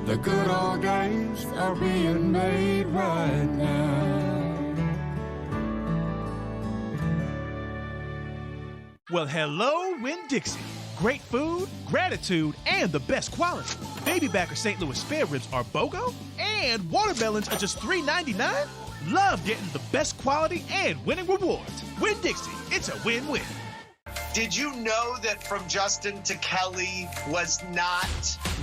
The good old days are being made right now. Well, hello, Winn-Dixie. Great food, gratitude, and the best quality. Baby Backer St. Louis spare ribs are BOGO, and watermelons are just $3.99. Love getting the best quality and winning rewards. Winn-Dixie, it's a win-win. Did you know that From Justin to Kelly was not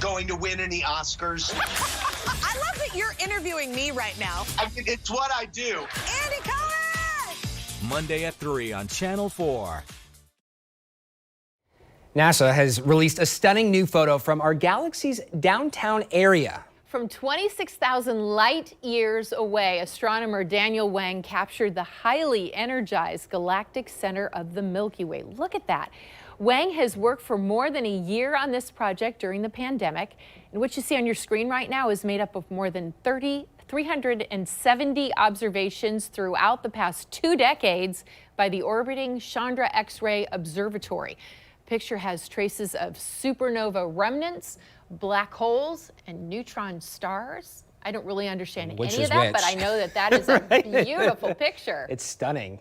going to win any Oscars? I love that you're interviewing me right now. It's what I do. Andy Cohen! Monday at 3 on Channel 4. NASA has released a stunning new photo from our galaxy's downtown area. From 26,000 light years away, astronomer Daniel Wang captured the highly energized galactic center of the Milky Way. Look at that. Wang has worked for more than a year on this project during the pandemic. And what you see on your screen right now is made up of more than 370 observations throughout the past 2 decades by the orbiting Chandra X-ray Observatory. The picture has traces of supernova remnants, black holes, and neutron stars. I don't really understand any of that, but I know that that is a beautiful picture. It's stunning.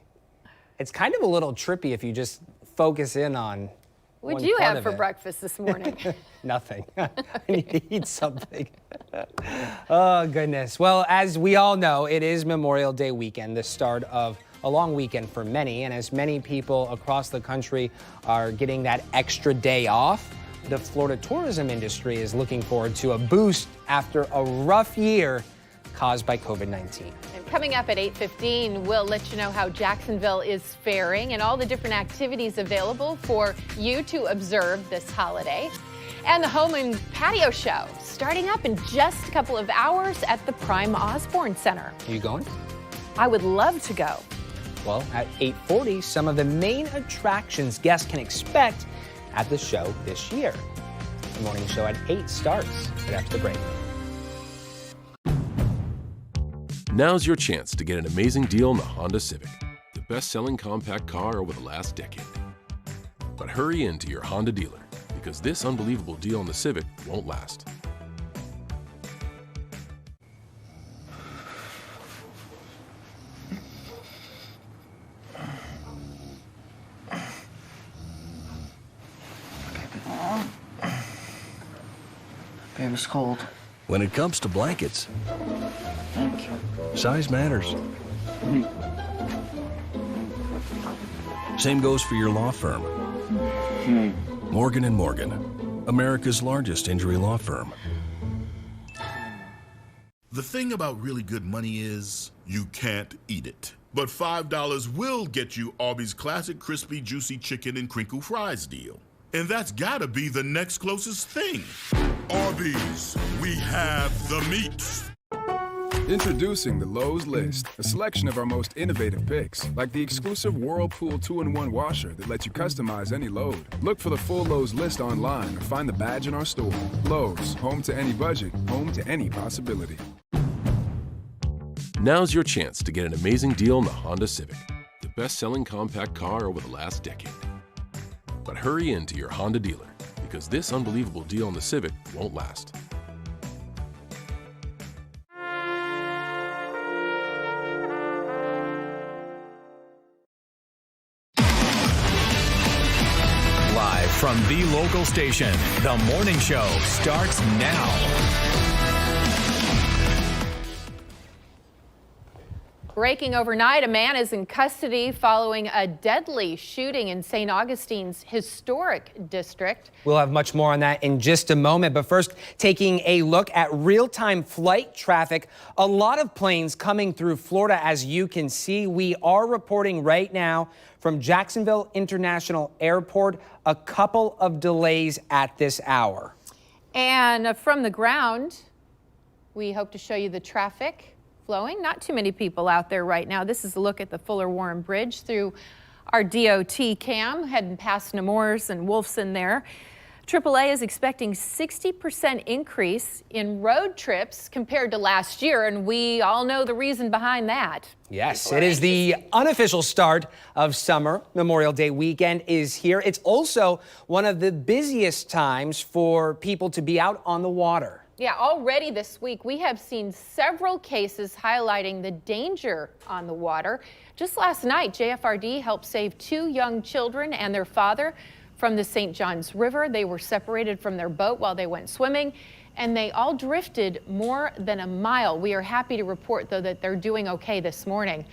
It's kind of a little trippy if you just focus in on What'd you have for breakfast this morning? Nothing. I need to eat something. Oh, goodness. Well, as we all know, it is Memorial Day weekend, the start of a long weekend for many. And as many people across the country are getting that extra day off, the Florida tourism industry is looking forward to a boost after a rough year caused by COVID-19. And coming up at 8:15, we'll let you know how Jacksonville is faring and all the different activities available for you to observe this holiday. And the Home and Patio Show starting up in just a couple of hours at the Prime Osborne Center. Are you going? I would love to go. Well, at 8:40, some of the main attractions guests can expect at the show this year. The morning show at 8 starts right after the break. Now's your chance to get an amazing deal on the Honda Civic, the best-selling compact car over the last decade. But hurry into your Honda dealer, because this unbelievable deal on the Civic won't last. Baby's cold. When it comes to blankets, Thank you. size matters. Same goes for your law firm. Morgan & Morgan, America's largest injury law firm. The thing about really good money is you can't eat it. But $5 will get you Arby's classic crispy, juicy chicken and crinkle fries deal. And that's gotta be the next closest thing. Arby's, we have the meat. Introducing the Lowe's List, a selection of our most innovative picks, like the exclusive Whirlpool 2-in-1 washer that lets you customize any load. Look for the full Lowe's List online or find the badge in our store. Lowe's, home to any budget, home to any possibility. Now's your chance to get an amazing deal on the Honda Civic, the best-selling compact car over the last decade. But hurry into your Honda dealer, because this unbelievable deal on the Civic won't last. Live from the local station, the morning show starts now. Breaking overnight, a man is in custody following a deadly shooting in St. Augustine's historic district. We'll have much more on that in just a moment, but first, taking a look at real-time flight traffic. A lot of planes coming through Florida, as you can see. We are reporting right now from Jacksonville International Airport, a couple of delays at this hour. And from the ground, we hope to show you the traffic flowing. Not too many people out there right now. This is a look at the Fuller Warren Bridge through our DOT cam, heading past Nemours and Wolfson there. AAA is expecting 60% increase in road trips compared to last year, and we all know the reason behind that. Yes, it is the unofficial start of summer. Memorial Day weekend is here. It's also one of the busiest times for people to be out on the water. Yeah, already this week we have seen several cases highlighting the danger on the water. Just last night, JFRD helped save 2 young children and their father from the St. Johns River. They were separated from their boat while they went swimming, and they all drifted more than a mile. We are happy to report, though, that they're doing okay this morning.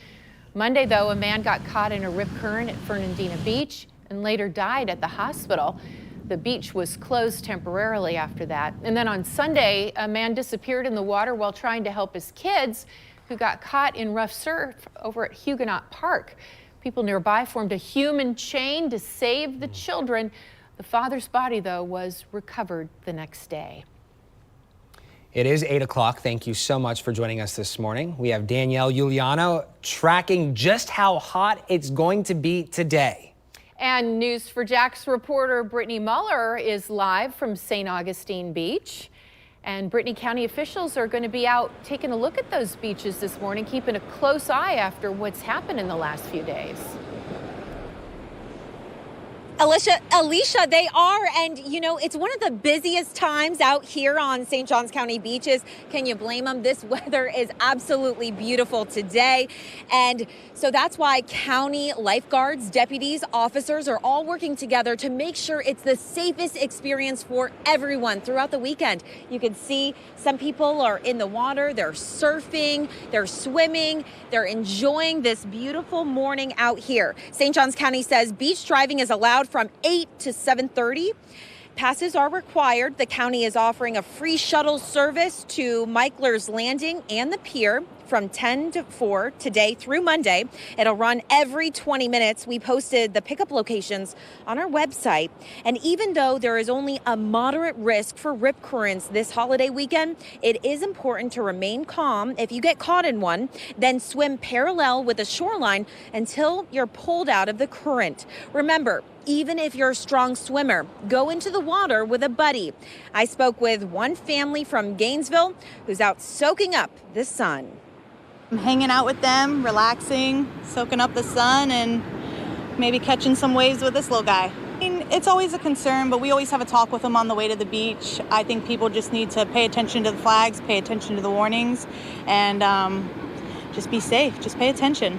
Monday, though, a man got caught in a rip current at Fernandina Beach and later died at the hospital. The beach was closed temporarily after that. And then on Sunday, a man disappeared in the water while trying to help his kids, who got caught in rough surf over at Huguenot Park. People nearby formed a human chain to save the children. The father's body, though, was recovered the next day. It is 8 o'clock. Thank you so much for joining us this morning. We have Danielle Giuliano tracking just how hot it's going to be today. And News4JAX reporter Brittany Muller is live from St. Augustine Beach. And Brittany, County officials are going to be out taking a look at those beaches this morning, keeping a close eye after what's happened in the last few days. Alicia, they are, and you know, it's one of the busiest times out here on St. Johns County beaches. Can you blame them? This weather is absolutely beautiful today, and so that's why county lifeguards, deputies, officers are all working together to make sure it's the safest experience for everyone throughout the weekend. You can see some people are in the water, they're surfing, they're swimming, they're enjoying this beautiful morning out here. St. Johns County says beach driving is allowed from 8 to 7:30. Passes are required. The county is offering a free shuttle service to Michler's Landing and the pier from 10 to 4 today through Monday. It'll run every 20 minutes. We posted the pickup locations on our website. And even though there is only a moderate risk for rip currents this holiday weekend, it is important to remain calm. If you get caught in one, then swim parallel with the shoreline until you're pulled out of the current. Remember, even if you're a strong swimmer, go into the water with a buddy. I spoke with one family from Gainesville who's out soaking up the sun. I'm hanging out with them, relaxing, soaking up the sun, and maybe catching some waves with this little guy. I mean, it's always a concern, but we always have a talk with them on the way to the beach. I think people just need to pay attention to the flags, pay attention to the warnings, and just be safe, just pay attention.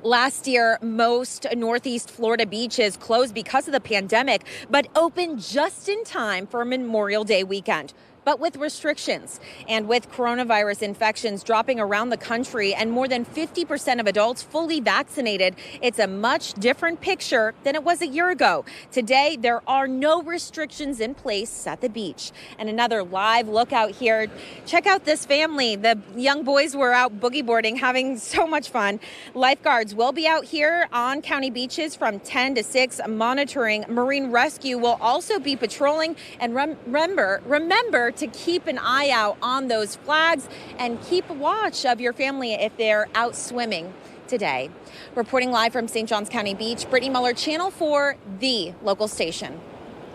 Last year, most Northeast Florida beaches closed because of the pandemic, but opened just in time for Memorial Day weekend. But with restrictions and with coronavirus infections dropping around the country and more than 50% of adults fully vaccinated, it's a much different picture than it was a year ago. Today, there are no restrictions in place at the beach. And another live look out here. Check out this family. The young boys were out boogie boarding, having so much fun. Lifeguards will be out here on county beaches from 10 to 6 monitoring. Marine Rescue will also be patrolling. And remember to keep an eye out on those flags and keep watch of your family if they're out swimming today. Reporting live from St. Johns County Beach, Brittany Muller, Channel 4, the local station.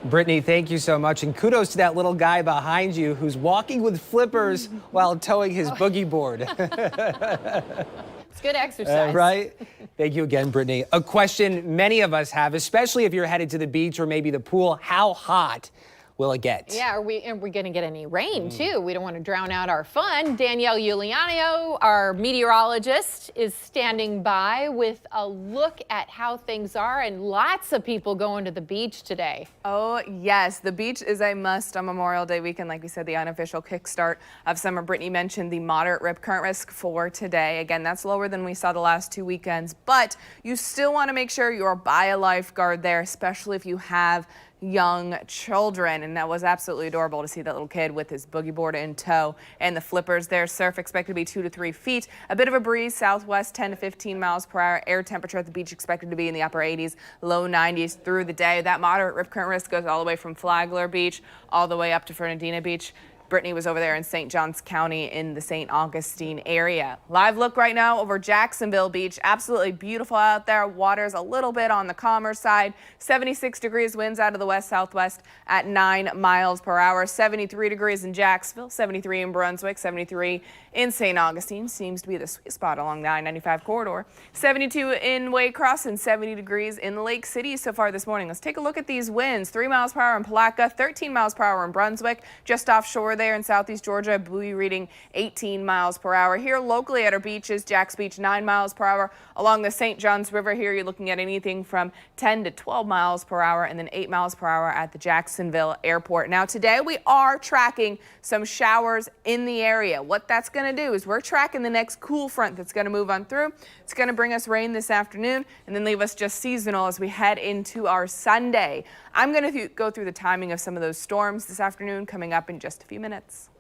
Brittany, thank you so much. And kudos to that little guy behind you who's walking with flippers while towing his boogie board. It's good exercise. Right? Thank you again, Brittany. A question many of us have, especially if you're headed to the beach or maybe the pool, how hot will it get? Yeah, are we going to get any rain, too? We don't want to drown out our fun. Danielle Giuliano, our meteorologist, is standing by with a look at how things are, and lots of people going to the beach today. Oh, yes. The beach is a must on Memorial Day weekend. Like we said, the unofficial kickstart of summer. Brittany mentioned the moderate rip current risk for today. Again, that's lower than we saw the last 2 weekends, but you still want to make sure you're by a lifeguard there, especially if you have young children. And that was absolutely adorable to see that little kid with his boogie board in tow and the flippers there. Surf expected to be 2 to 3 feet. A bit of a breeze, southwest 10 to 15 miles per hour. Air temperature at the beach expected to be in the upper 80s, low 90s through the day. That moderate rip current risk goes all the way from Flagler Beach all the way up to Fernandina Beach. Brittany was over there in St. Johns County in the St. Augustine area. Live look right now over Jacksonville Beach. Absolutely beautiful out there. Water's a little bit on the calmer side. 76 degrees, winds out of the west-southwest at 9 miles per hour. 73 degrees in Jacksonville, 73 in Brunswick, 73 in St. Augustine. Seems to be the sweet spot along the I-95 corridor. 72 in Waycross and 70 degrees in Lake City so far this morning. Let's take a look at these winds. 3 miles per hour in Palatka, 13 miles per hour in Brunswick. Just offshore there in southeast Georgia, buoy reading 18 miles per hour. Here locally at our beaches, Jax Beach 9 miles per hour. Along the St. Johns River here, you're looking at anything from 10 to 12 miles per hour and then 8 miles per hour at the Jacksonville Airport. Now today we are tracking some showers in the area. What that's going to do is we're tracking the next cool front that's going to move on through. It's going to bring us rain this afternoon and then leave us just seasonal as we head into our Sunday. I'm going to go through the timing of some of those storms this afternoon coming up in just a few minutes.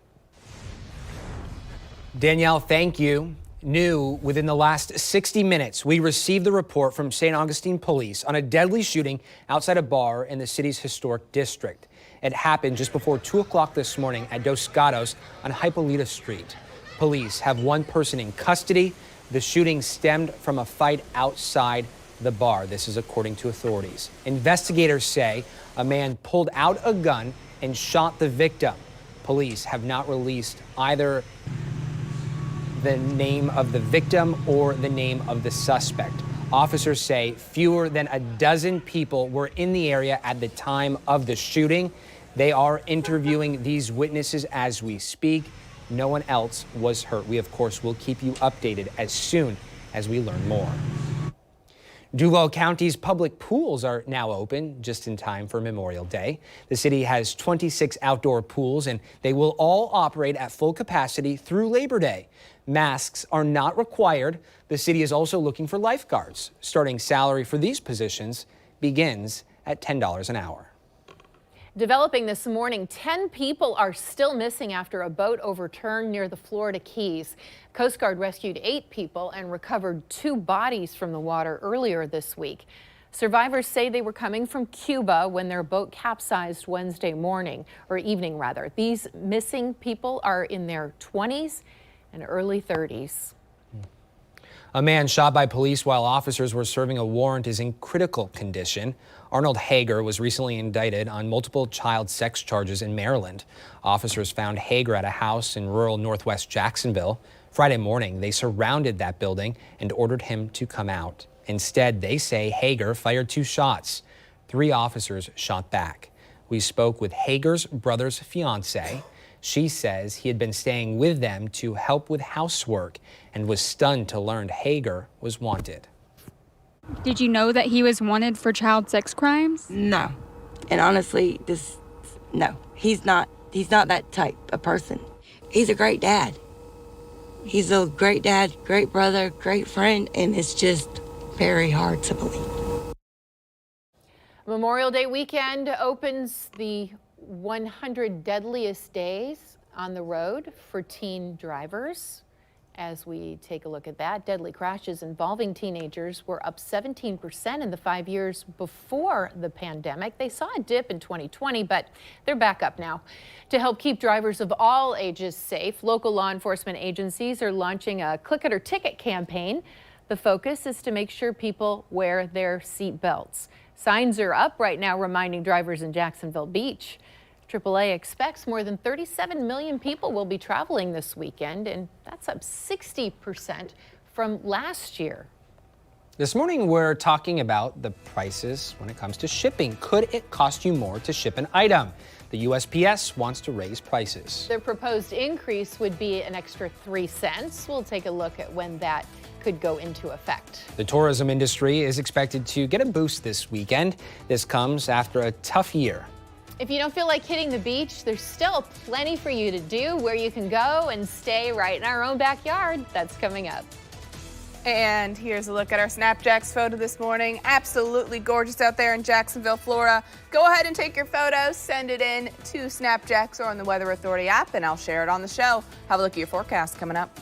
Danielle, thank you. New within the last 60 minutes, we received the report from St. Augustine Police on a deadly shooting outside a bar in the city's historic district. It happened just before 2 o'clock this morning at Dos Gatos on Hippolyta Street. Police have one person in custody. The shooting stemmed from a fight outside the bar. This is according to authorities. Investigators say a man pulled out a gun and shot the victim. Police have not released either the name of the victim or the name of the suspect. Officers say fewer than a dozen people were in the area at the time of the shooting. They are interviewing these witnesses as we speak. No one else was hurt. We, of course, will keep you updated as soon as we learn more. Duval County's public pools are now open just in time for Memorial Day. The city has 26 outdoor pools, and they will all operate at full capacity through Labor Day. Masks are not required. The city is also looking for lifeguards. Starting salary for these positions begins at $10 an hour. Developing this morning, 10 people are still missing after a boat overturned near the Florida Keys. Coast Guard rescued 8 people and recovered 2 bodies from the water earlier this week. Survivors say they were coming from Cuba when their boat capsized Wednesday evening. These missing people are in their 20s and early 30s. A man shot by police while officers were serving a warrant is in critical condition. Arnold Hager was recently indicted on multiple child sex charges in Maryland. Officers found Hager at a house in rural northwest Jacksonville. Friday morning, they surrounded that building and ordered him to come out. Instead, they say Hager fired 2 shots. 3 officers shot back. We spoke with Hager's brother's fiance. She says he had been staying with them to help with housework and was stunned to learn Hager was wanted. Did you know that he was wanted for child sex crimes? No. And honestly, no. He's not that type of person. He's a great dad. He's a great dad, great brother, great friend, and it's just very hard to believe. Memorial Day weekend opens the 100 deadliest days on the road for teen drivers. As we take a look at that, deadly crashes involving teenagers were up 17% in the 5 years before the pandemic. They saw a dip in 2020, but they're back up now. To help keep drivers of all ages safe, local law enforcement agencies are launching a Click It or Ticket campaign. The focus is to make sure people wear their seat belts. Signs are up right now reminding drivers in Jacksonville Beach. AAA expects more than 37 million people will be traveling this weekend, and that's up 60% from last year. This morning, we're talking about the prices when it comes to shipping. Could it cost you more to ship an item? The USPS wants to raise prices. Their proposed increase would be an extra 3 cents. We'll take a look at when that could go into effect. The tourism industry is expected to get a boost this weekend. This comes after a tough year. If you don't feel like hitting the beach, there's still plenty for you to do where you can go and stay right in our own backyard. That's coming up. And here's a look at our Snapjacks photo this morning. Absolutely gorgeous out there in Jacksonville, Florida. Go ahead and take your photos, send it in to Snapjacks or on the Weather Authority app, and I'll share it on the show. Have a look at your forecast coming up.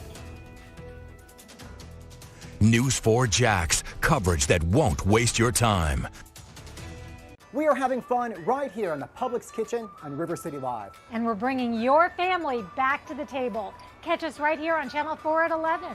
News 4 Jax, coverage that won't waste your time. We are having fun right here in the Publix kitchen on River City Live. And we're bringing your family back to the table. Catch us right here on Channel 4 at 11.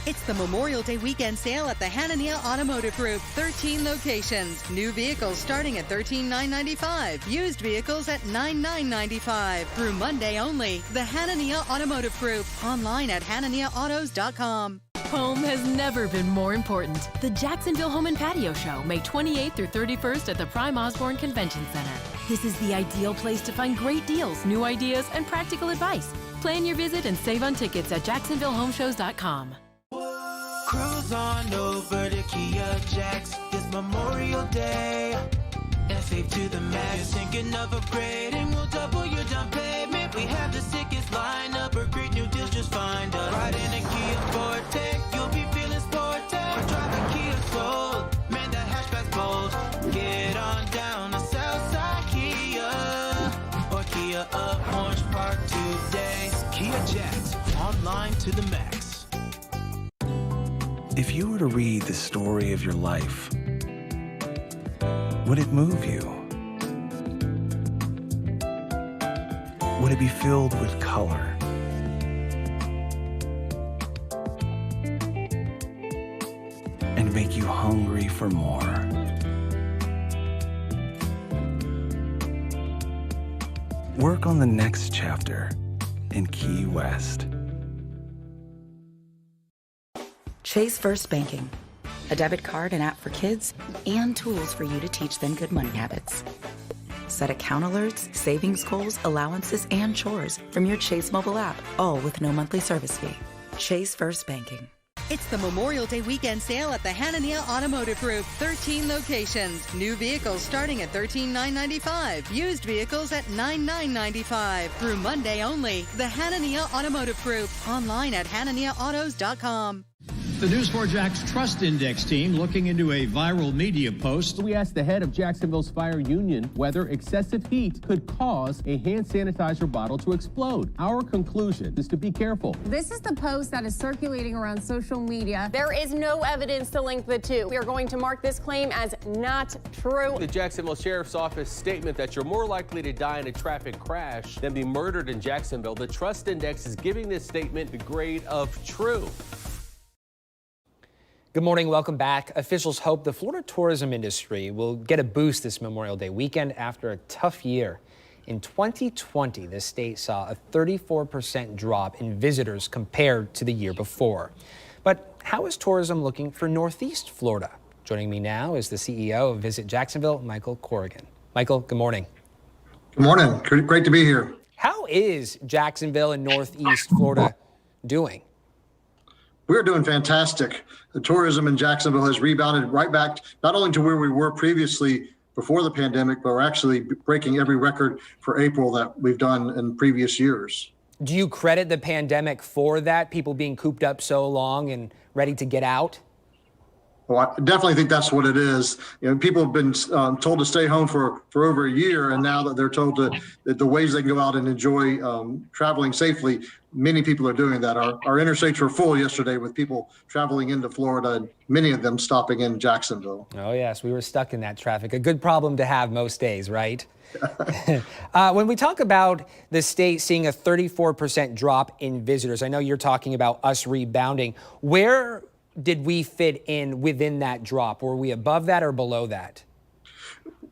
It's the Memorial Day weekend sale at the Hanania Automotive Group. 13 locations. New vehicles starting at $13,995. Used vehicles at $9,995. Through Monday only. The Hanania Automotive Group. Online at HananiaAutos.com. Home has never been more important. The Jacksonville Home and Patio Show, May 28th through 31st at the Prime Osborne Convention Center. This is the ideal place to find great deals, new ideas, and practical advice. Plan your visit and save on tickets at JacksonvilleHomeshows.com. Cruise on over to Kia Jax. It's Memorial Day and save to the max. You're thinking of upgrading, we'll double your down payment. We have the sickest lineup of great new deals, just find us. Ride in a Kia Forte, you'll be feeling sporty. Or drive a Kia Soul, man, that hatchback's bold. Get on down to Southside Kia or Kia of Orange Park today. Kia Jax, online to the max. If you were to read the story of your life, would it move you? Would it be filled with color? And make you hungry for more? Work on the next chapter in Key West. Chase First Banking, a debit card and app for kids, and tools for you to teach them good money habits. Set account alerts, savings goals, allowances, and chores from your Chase mobile app, all with no monthly service fee. Chase First Banking. It's the Memorial Day weekend sale at the Hanania Automotive Group. 13 locations. New vehicles starting at $13,995. Used vehicles at $9,995. Through Monday only. The Hanania Automotive Group. Online at HananiaAutos.com. The News 4 Jax Trust Index team looking into a viral media post. We asked the head of Jacksonville's fire union whether excessive heat could cause a hand sanitizer bottle to explode. Our conclusion is to be careful. This is the post that is circulating around social media. There is no evidence to link the two. We are going to mark this claim as not true. The Jacksonville Sheriff's Office statement that you're more likely to die in a traffic crash than be murdered in Jacksonville. The Trust Index is giving this statement the grade of true. Good morning, welcome back. Officials hope the Florida tourism industry will get a boost this Memorial Day weekend after a tough year. In 2020, the state saw a 34% drop in visitors compared to the year before. But how is tourism looking for Northeast Florida? Joining me now is the CEO of Visit Jacksonville, Michael Corrigan. Michael, good morning. Good morning. Great to be here. How is Jacksonville and Northeast Florida doing? We're doing fantastic. The tourism in Jacksonville has rebounded right back, not only to where we were previously before the pandemic, but we're actually breaking every record for April that we've done in previous years. Do you credit the pandemic for that, people being cooped up so long and ready to get out? Well, I definitely think that's what it is. You know, people have been told to stay home for over a year, and now that they're told that the ways they can go out and enjoy traveling safely, many people are doing that. Our interstates were full yesterday with people traveling into Florida, and many of them stopping in Jacksonville. Oh, yes, we were stuck in that traffic. A good problem to have most days, right? When we talk about the state seeing a 34% drop in visitors, I know you're talking about us rebounding. Where did we fit in within that drop? Were we above that or below that?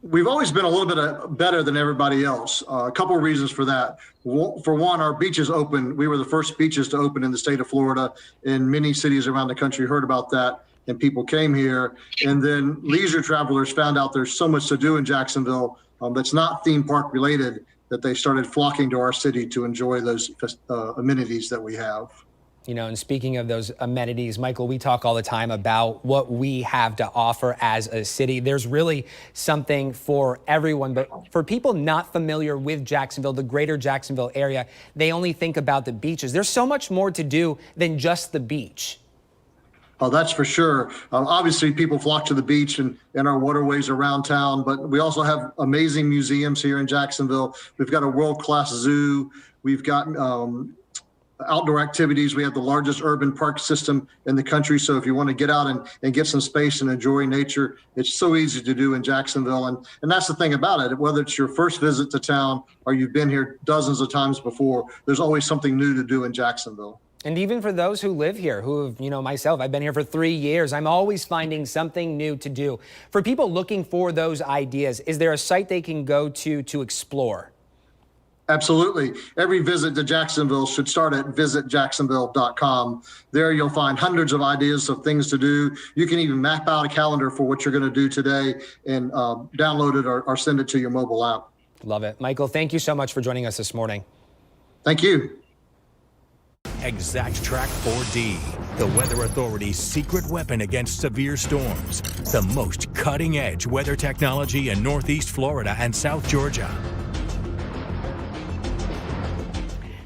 We've always been a little bit better than everybody else. A couple of reasons for that. For one, our beaches opened. We were the first beaches to open in the state of Florida, and many cities around the country heard about that, and people came here. And then leisure travelers found out there's so much to do in Jacksonville that's not theme park related, that they started flocking to our city to enjoy those amenities that we have. You know, and speaking of those amenities, Michael, we talk all the time about what we have to offer as a city. There's really something for everyone, but for people not familiar with Jacksonville, the greater Jacksonville area, they only think about the beaches. There's so much more to do than just the beach. Oh, that's for sure. Obviously, people flock to the beach and our waterways around town, but we also have amazing museums here in Jacksonville. We've got a world-class zoo. We've got outdoor activities. We have the largest urban park system in the country. So if you want to get out and get some space and enjoy nature, it's so easy to do in Jacksonville. And that's the thing about it. Whether it's your first visit to town or you've been here dozens of times before, there's always something new to do in Jacksonville. And even for those who live here, who have, myself, I've been here for 3 years. I'm always finding something new to do. For people looking for those ideas, is there a site they can go to explore? Absolutely. Every visit to Jacksonville should start at visitjacksonville.com. There you'll find hundreds of ideas of things to do. You can even map out a calendar for what you're going to do today and download it or send it to your mobile app. Love it. Michael, thank you so much for joining us this morning. Thank you. Exact Track 4D, the Weather Authority's secret weapon against severe storms. The most cutting-edge weather technology in Northeast Florida and South Georgia.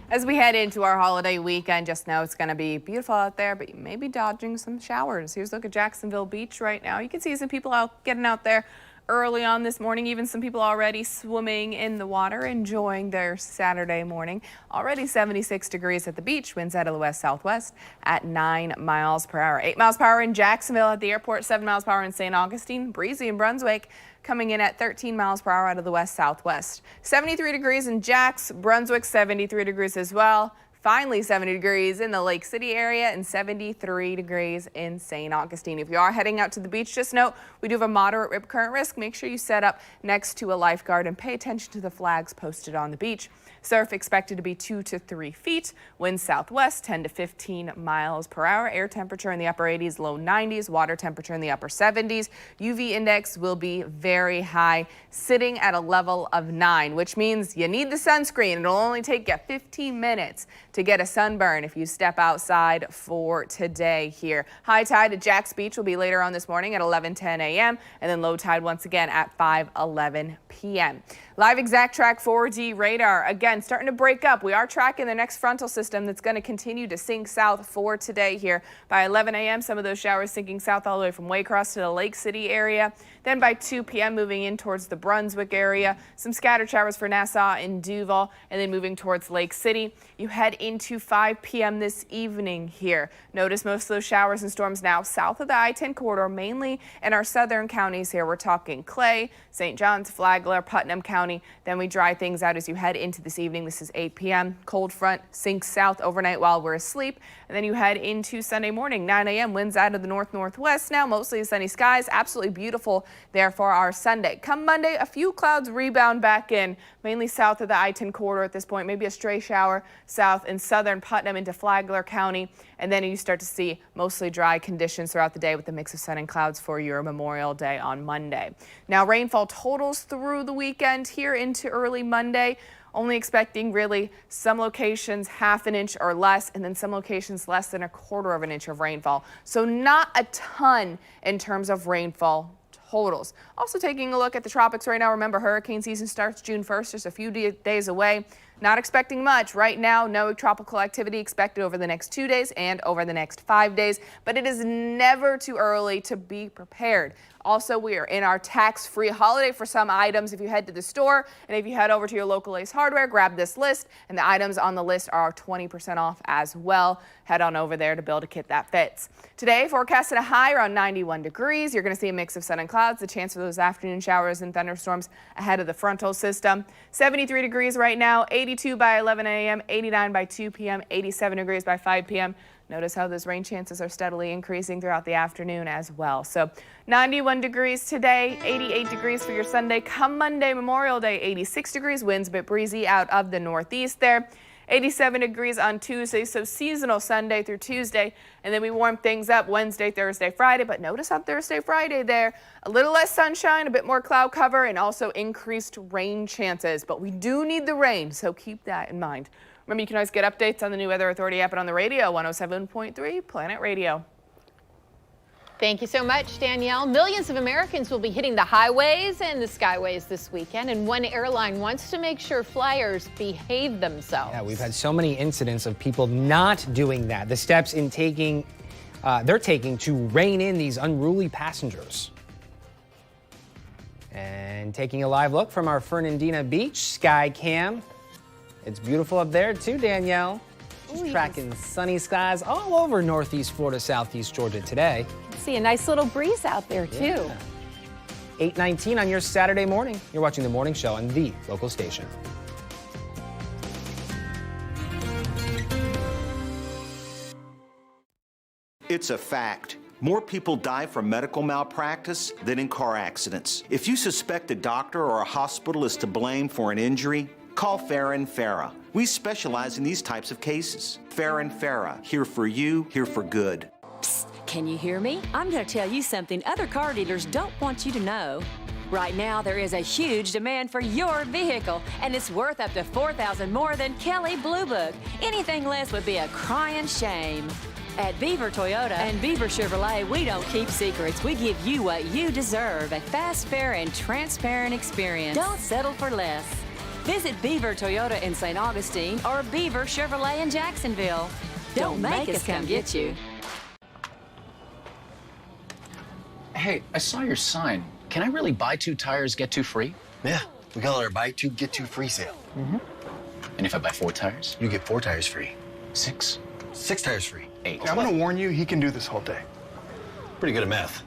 As we head into our holiday weekend, just know it's going to be beautiful out there, but you may be dodging some showers. Here's a look at Jacksonville Beach right now. You can see some people getting out there early on this morning, even some people already swimming in the water, enjoying their Saturday morning. Already 76 degrees at the beach, winds out of the west-southwest at 9 miles per hour. 8 miles per hour in Jacksonville at the airport, 7 miles per hour in St. Augustine, breezy in Brunswick, coming in at 13 miles per hour out of the west-southwest. 73 degrees in Jacks, Brunswick 73 degrees as well. Finally 70 degrees in the Lake City area and 73 degrees in St. Augustine. If you are heading out to the beach, just note we do have a moderate rip current risk. Make sure you set up next to a lifeguard and pay attention to the flags posted on the beach. Surf expected to be 2 to 3 feet. Wind southwest 10 to 15 miles per hour. Air temperature in the upper 80s, low 90s. Water temperature in the upper 70s. UV index will be very high, sitting at a level of 9, which means you need the sunscreen. It'll only take you 15 minutes to get a sunburn if you step outside for today here. High tide at Jacks Beach will be later on this morning at 11:10 a.m. and then low tide once again at 5:11 p.m. Live Exact Track 4D radar again starting to break up. We are tracking the next frontal system that's going to continue to sink south for today here. By 11 a.m. some of those showers sinking south all the way from Waycross to the Lake City area. Then by 2 p.m. moving in towards the Brunswick area. Some scattered showers for Nassau and Duval and then moving towards Lake City. You head into 5 p.m. this evening here. Notice most of those showers and storms now south of the I-10 corridor, mainly in our southern counties here. We're talking Clay, St. Johns, Flagler, Putnam County. Then we dry things out as you head into this evening. This is 8 p.m. Cold front sinks south overnight while we're asleep. And then you head into Sunday morning, 9 a.m. Winds out of the north-northwest now, mostly sunny skies. Absolutely beautiful there for our Sunday. Come Monday, a few clouds rebound back in, mainly south of the I-10 corridor at this point. Maybe a stray shower south in southern Putnam into Flagler County. And then you start to see mostly dry conditions throughout the day with a mix of sun and clouds for your Memorial Day on Monday. Now rainfall totals through the weekend here into early Monday. Only expecting really some locations half an inch or less, and then some locations less than a quarter of an inch of rainfall. So not a ton in terms of rainfall totals. Also taking a look at the tropics right now. Remember, hurricane season starts June 1st, just a few days away. Not expecting much right now. No tropical activity expected over the next 2 days and over the next 5 days, but it is never too early to be prepared. Also, we are in our tax-free holiday for some items. If you head to the store and if you head over to your local Ace Hardware, grab this list, and the items on the list are 20% off as well. Head on over there to build a kit that fits. Today, forecasted a high around 91 degrees. You're going to see a mix of sun and clouds, the chance for those afternoon showers and thunderstorms ahead of the frontal system. 73 degrees right now, 82 by 11 a.m., 89 by 2 p.m., 87 degrees by 5 p.m. Notice how those rain chances are steadily increasing throughout the afternoon as well. So 91 degrees today, 88 degrees for your Sunday. Come Monday, Memorial Day, 86 degrees, winds a bit breezy out of the northeast there. 87 degrees on Tuesday, so seasonal Sunday through Tuesday. And then we warm things up Wednesday, Thursday, Friday. But notice on Thursday, Friday there, a little less sunshine, a bit more cloud cover, and also increased rain chances. But we do need the rain, so keep that in mind. Remember, you can always get updates on the new Weather Authority app and on the radio, 107.3 Planet Radio. Thank you so much, Danielle. Millions of Americans will be hitting the highways and the skyways this weekend, and one airline wants to make sure flyers behave themselves. Yeah, we've had so many incidents of people not doing that. The steps they're taking to rein in these unruly passengers. And taking a live look from our Fernandina Beach Sky Cam. It's beautiful up there too, Danielle. Tracking sunny skies all over Northeast Florida, Southeast Georgia today. See a nice little breeze out there, too. 8:19 on your Saturday morning. You're watching The Morning Show on the local station. It's a fact. More people die from medical malpractice than in car accidents. If you suspect a doctor or a hospital is to blame for an injury, call Farah & Farah. We specialize in these types of cases. Farah & Farah, here for you, here for good. Psst, can you hear me? I'm going to tell you something other car dealers don't want you to know. Right now, there is a huge demand for your vehicle, and it's worth up to $4,000 more than Kelley Blue Book. Anything less would be a crying shame. At Beaver Toyota and Beaver Chevrolet, we don't keep secrets. We give you what you deserve, a fast, fair, and transparent experience. Don't settle for less. Visit Beaver Toyota in St. Augustine or Beaver Chevrolet in Jacksonville. Don't make us come get you. Hey, I saw your sign. Can I really buy 2 tires, get 2 free? Yeah, we call it our buy 2, get 2 free sale. And if I buy 4 tires? You get 4 tires free. 6? 6 tires free. 8. I'm gonna warn you, he can do this whole day. Pretty good at math.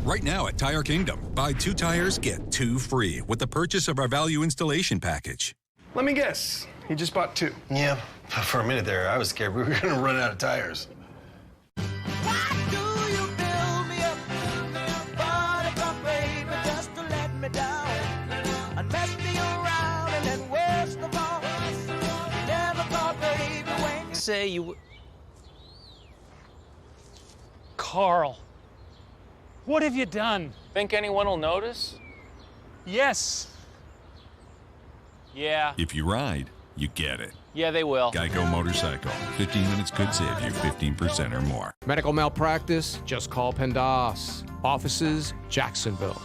Right now at Tire Kingdom, buy 2 tires, get 2 free with the purchase of our value installation package. Let me guess, he just bought 2. Yeah, for a minute there, I was scared we were gonna run out of tires. Say you... Carl, what have you done? Think anyone will notice? Yes. Yeah. If you ride, you get it. Yeah, they will. Geico Motorcycle. 15 minutes could save you 15% or more. Medical malpractice? Just call Pendas. Offices, Jacksonville.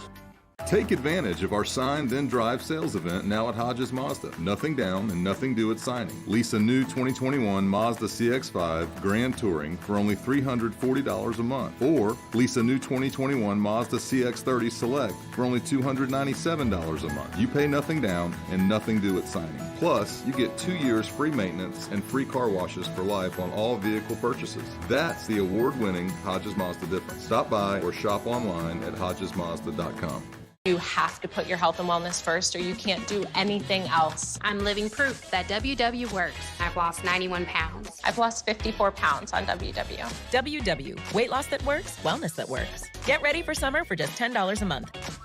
Take advantage of our Sign Then Drive sales event now at Hodges Mazda. Nothing down and nothing due at signing. Lease a new 2021 Mazda CX-5 Grand Touring for only $340 a month. Or lease a new 2021 Mazda CX-30 Select for only $297 a month. You pay nothing down and nothing due at signing. Plus, you get 2 years free maintenance and free car washes for life on all vehicle purchases. That's the award-winning Hodges Mazda difference. Stop by or shop online at HodgesMazda.com. You have to put your health and wellness first or you can't do anything else. I'm living proof that WW works. I've lost 91 pounds. I've lost 54 pounds on WW. WW, weight loss that works, wellness that works. Get ready for summer for just $10 a month.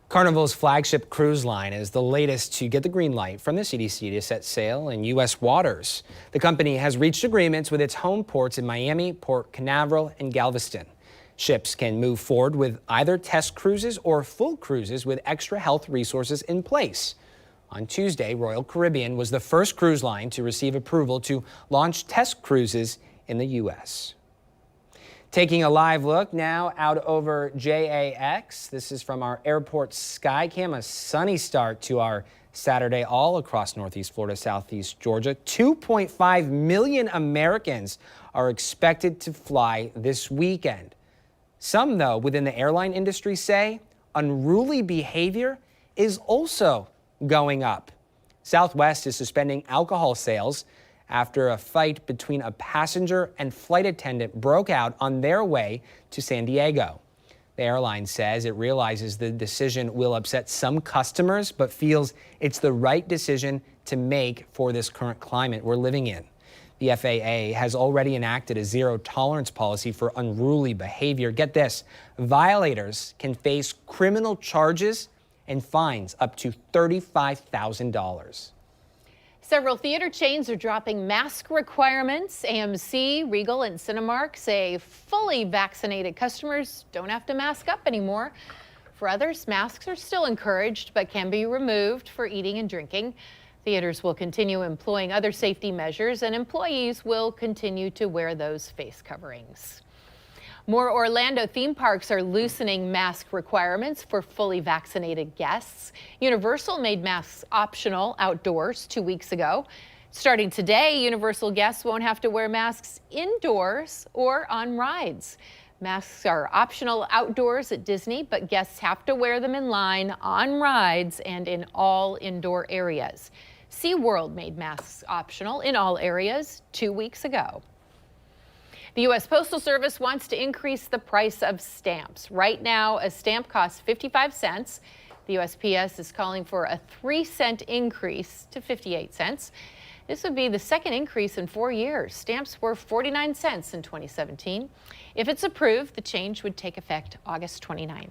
Carnival's flagship cruise line is the latest to get the green light from the CDC to set sail in U.S. waters. The company has reached agreements with its home ports in Miami, Port Canaveral, and Galveston. Ships can move forward with either test cruises or full cruises with extra health resources in place. On Tuesday, Royal Caribbean was the first cruise line to receive approval to launch test cruises in the U.S. Taking a live look now out over JAX. This is from our airport Skycam, a sunny start to our Saturday all across Northeast Florida, Southeast Georgia. 2.5 million Americans are expected to fly this weekend. Some, though, within the airline industry say unruly behavior is also going up. Southwest is suspending alcohol sales after a fight between a passenger and flight attendant broke out on their way to San Diego. The airline says it realizes the decision will upset some customers, but feels it's the right decision to make for this current climate we're living in. The FAA has already enacted a zero-tolerance policy for unruly behavior. Get this, violators can face criminal charges and fines up to $35,000. Several theater chains are dropping mask requirements. AMC, Regal, and Cinemark say fully vaccinated customers don't have to mask up anymore. For others, masks are still encouraged but can be removed for eating and drinking. Theaters will continue employing other safety measures, and employees will continue to wear those face coverings. More Orlando theme parks are loosening mask requirements for fully vaccinated guests. Universal made masks optional outdoors 2 weeks ago. Starting today, Universal guests won't have to wear masks indoors or on rides. Masks are optional outdoors at Disney, but guests have to wear them in line, on rides, and in all indoor areas. SeaWorld made masks optional in all areas 2 weeks ago. The U.S. Postal Service wants to increase the price of stamps. Right now, a stamp costs 55 cents. The USPS is calling for a 3-cent increase to 58 cents. This would be the second increase in 4 years. Stamps were 49 cents in 2017. If it's approved, the change would take effect August 29th.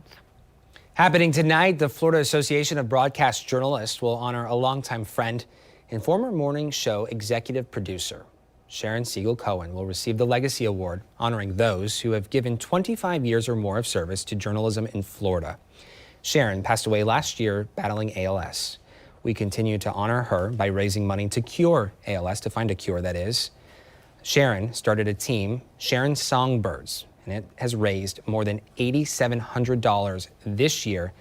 Happening tonight, the Florida Association of Broadcast Journalists will honor a longtime friend and former morning show executive producer. Sharon Siegel Cohen will receive the Legacy Award, honoring those who have given 25 years or more of service to journalism in Florida. Sharon passed away last year battling ALS. We continue to honor her by raising money to cure ALS, to find a cure, that is. Sharon started a team, Sharon Songbirds, and it has raised more than $8,700 this year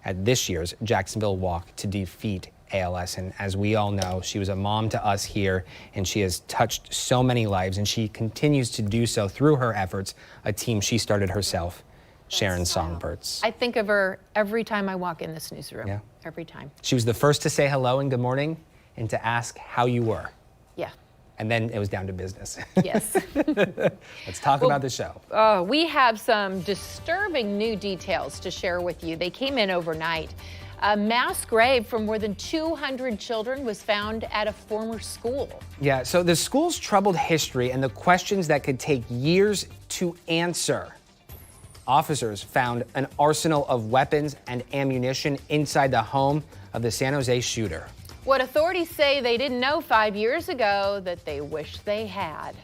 at this year's Jacksonville Walk to defeat ALS. And as we all know, she was a mom to us here, and she has touched so many lives, and she continues to do so through her efforts, a team she started herself, Sharon Songbirds. I think of her every time I walk in this newsroom. Yeah. Every time. She was the first to say hello and good morning and to ask how you were. Yeah. And then it was down to business. Yes. Let's talk about the show. We have some disturbing new details to share with you. They came in overnight. A mass grave for more than 200 children was found at a former school. Yeah, so the school's troubled history and the questions that could take years to answer. Officers found an arsenal of weapons and ammunition inside the home of the San Jose shooter. What authorities say they didn't know 5 years ago that they wish they had.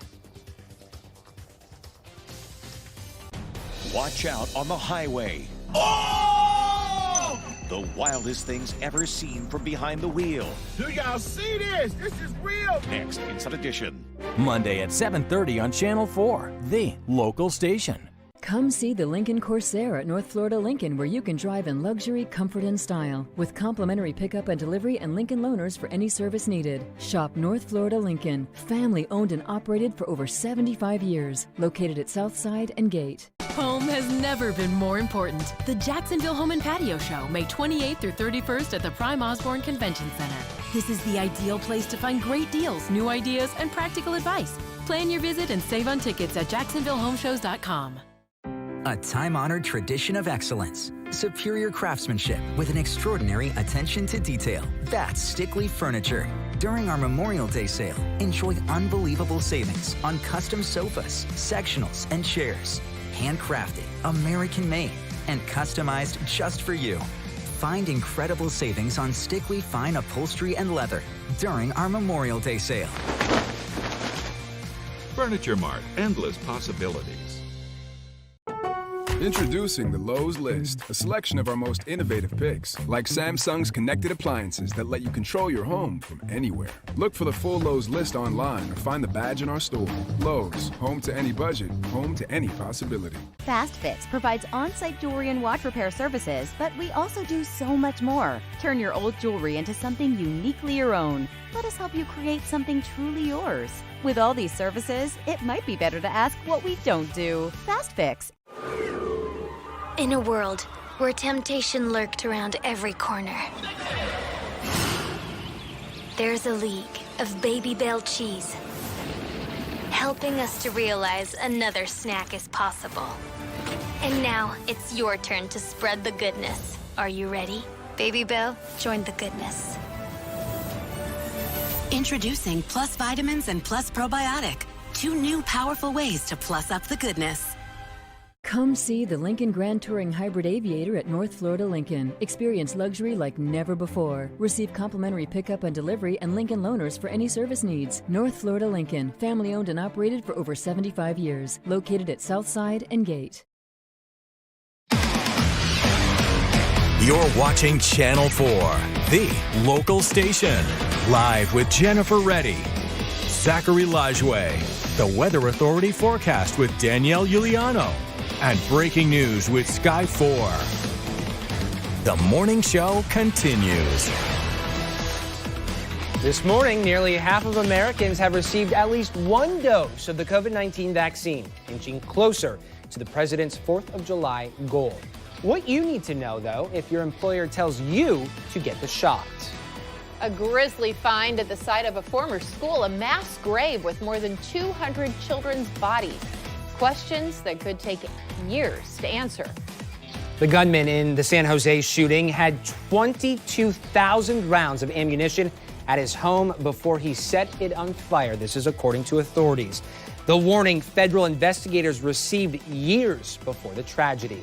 Watch out on the highway. The wildest things ever seen from behind the wheel. Do y'all see this? This is real. Next, Inside Edition. Monday at 7:30 on Channel 4, the local station. Come see the Lincoln Corsair at North Florida Lincoln, where you can drive in luxury, comfort, and style. With complimentary pickup and delivery and Lincoln loaners for any service needed. Shop North Florida Lincoln, family owned and operated for over 75 years. Located at Southside and Gate. Home has never been more important. The Jacksonville Home and Patio Show, May 28th through 31st at the Prime Osborne Convention Center. This is the ideal place to find great deals, new ideas, and practical advice. Plan your visit and save on tickets at jacksonvillehomeshows.com. A time-honored tradition of excellence. Superior craftsmanship with an extraordinary attention to detail. That's Stickley Furniture. During our Memorial Day sale, enjoy unbelievable savings on custom sofas, sectionals, and chairs. Handcrafted, American-made, and customized just for you. Find incredible savings on Stickley fine upholstery and leather during our Memorial Day sale. Furniture Mart, endless possibilities. Introducing the Lowe's List, a selection of our most innovative picks, like Samsung's connected appliances that let you control your home from anywhere. Look for the full Lowe's list online or find the badge in our store. Lowe's, home to any budget, home to any possibility. Fast Fix provides on-site jewelry and watch repair services, but we also do so much more. Turn your old jewelry into something uniquely your own. Let us help you create something truly yours. With all these services, it might be better to ask what we don't do. Fast Fix. In a world where temptation lurked around every corner, there's a league of Baby Bell cheese, helping us to realize another snack is possible. And now it's your turn to spread the goodness. Are you ready? Baby Bell, join the goodness. Introducing Plus Vitamins and Plus Probiotic, 2 new powerful ways to plus up the goodness. Come see the Lincoln Grand Touring Hybrid Aviator at North Florida Lincoln. Experience luxury like never before. Receive complimentary pickup and delivery and Lincoln loaners for any service needs. North Florida Lincoln, family owned and operated for over 75 years. Located at Southside and Gate. You're watching Channel 4, the local station. Live with Jennifer Reddy, Zachary Lajwe, the Weather Authority forecast with Danielle Giuliano, and breaking news with Sky 4. The morning show continues. This morning, nearly half of Americans have received at least one dose of the COVID-19 vaccine, inching closer to the president's 4th of July goal. What you need to know, though, if your employer tells you to get the shot. A grisly find at the site of a former school, a mass grave with more than 200 children's bodies. Questions that could take years to answer. The gunman in the San Jose shooting had 22,000 rounds of ammunition at his home before he set it on fire. This is according to authorities. The warning federal investigators received years before the tragedy.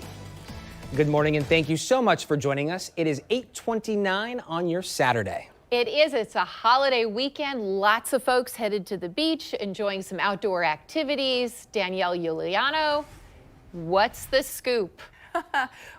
Good morning and thank you so much for joining us. It is 8:29 on your Saturday. It is. It's a holiday weekend. Lots of folks headed to the beach, enjoying some outdoor activities. Danielle Giuliano, what's the scoop?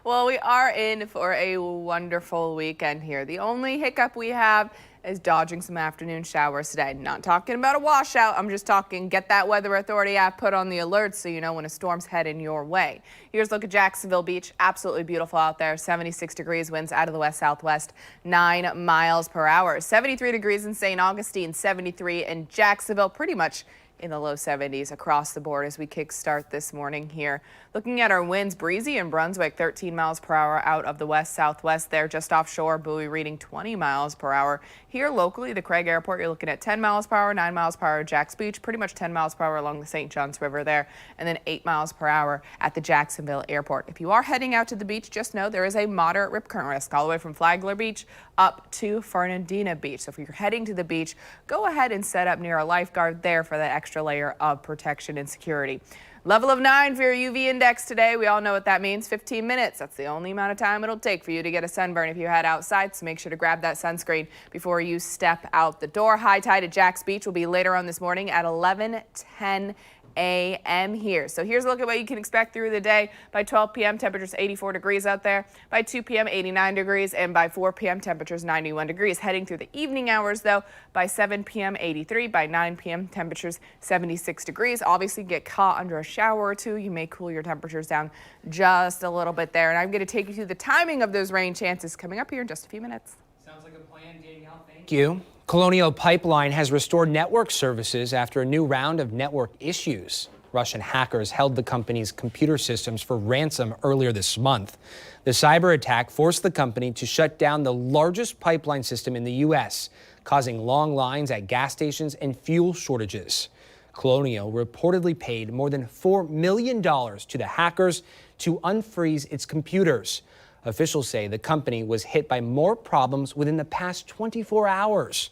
Well, we are in for a wonderful weekend here. The only hiccup we have is dodging some afternoon showers today. Not talking about a washout. I'm just talking get that Weather Authority app put on the alert so you know when a storm's heading your way. Here's a look at Jacksonville Beach. Absolutely beautiful out there. 76 degrees, winds out of the west-southwest, 9 miles per hour. 73 degrees in St. Augustine, 73 in Jacksonville. Pretty much in the low 70s across the board as we kickstart this morning here. Looking at our winds, breezy in Brunswick, 13 miles per hour out of the west-southwest there, just offshore. Bowie reading 20 miles per hour. Here locally, the Craig Airport, you're looking at 10 miles per hour, 9 miles per hour at Jacks Beach, pretty much 10 miles per hour along the St. Johns River there, and then 8 miles per hour at the Jacksonville Airport. If you are heading out to the beach, just know there is a moderate rip current risk all the way from Flagler Beach up to Fernandina Beach. So if you're heading to the beach, go ahead and set up near a lifeguard there for that extra layer of protection and security. Level of 9 for your UV index today. We all know what that means. 15 minutes. That's the only amount of time it'll take for you to get a sunburn if you head outside. So make sure to grab that sunscreen before you step out the door. High tide at Jacks Beach will be later on this morning at 11:10 a.m. here. So here's a look at what you can expect through the day. By 12 p.m., temperatures 84 degrees out there. By 2 p.m., 89 degrees. And by 4 p.m., temperatures 91 degrees. Heading through the evening hours, though, by 7 p.m., 83. By 9 p.m., temperatures 76 degrees. Obviously, get caught under a shower or two. You may cool your temperatures down just a little bit there. And I'm going to take you through the timing of those rain chances coming up here in just a few minutes. Sounds like a plan, Danielle. Thank you. Colonial Pipeline has restored network services after a new round of network issues. Russian hackers held the company's computer systems for ransom earlier this month. The cyber attack forced the company to shut down the largest pipeline system in the U.S., causing long lines at gas stations and fuel shortages. Colonial reportedly paid more than $4 million to the hackers to unfreeze its computers. Officials say the company was hit by more problems within the past 24 hours.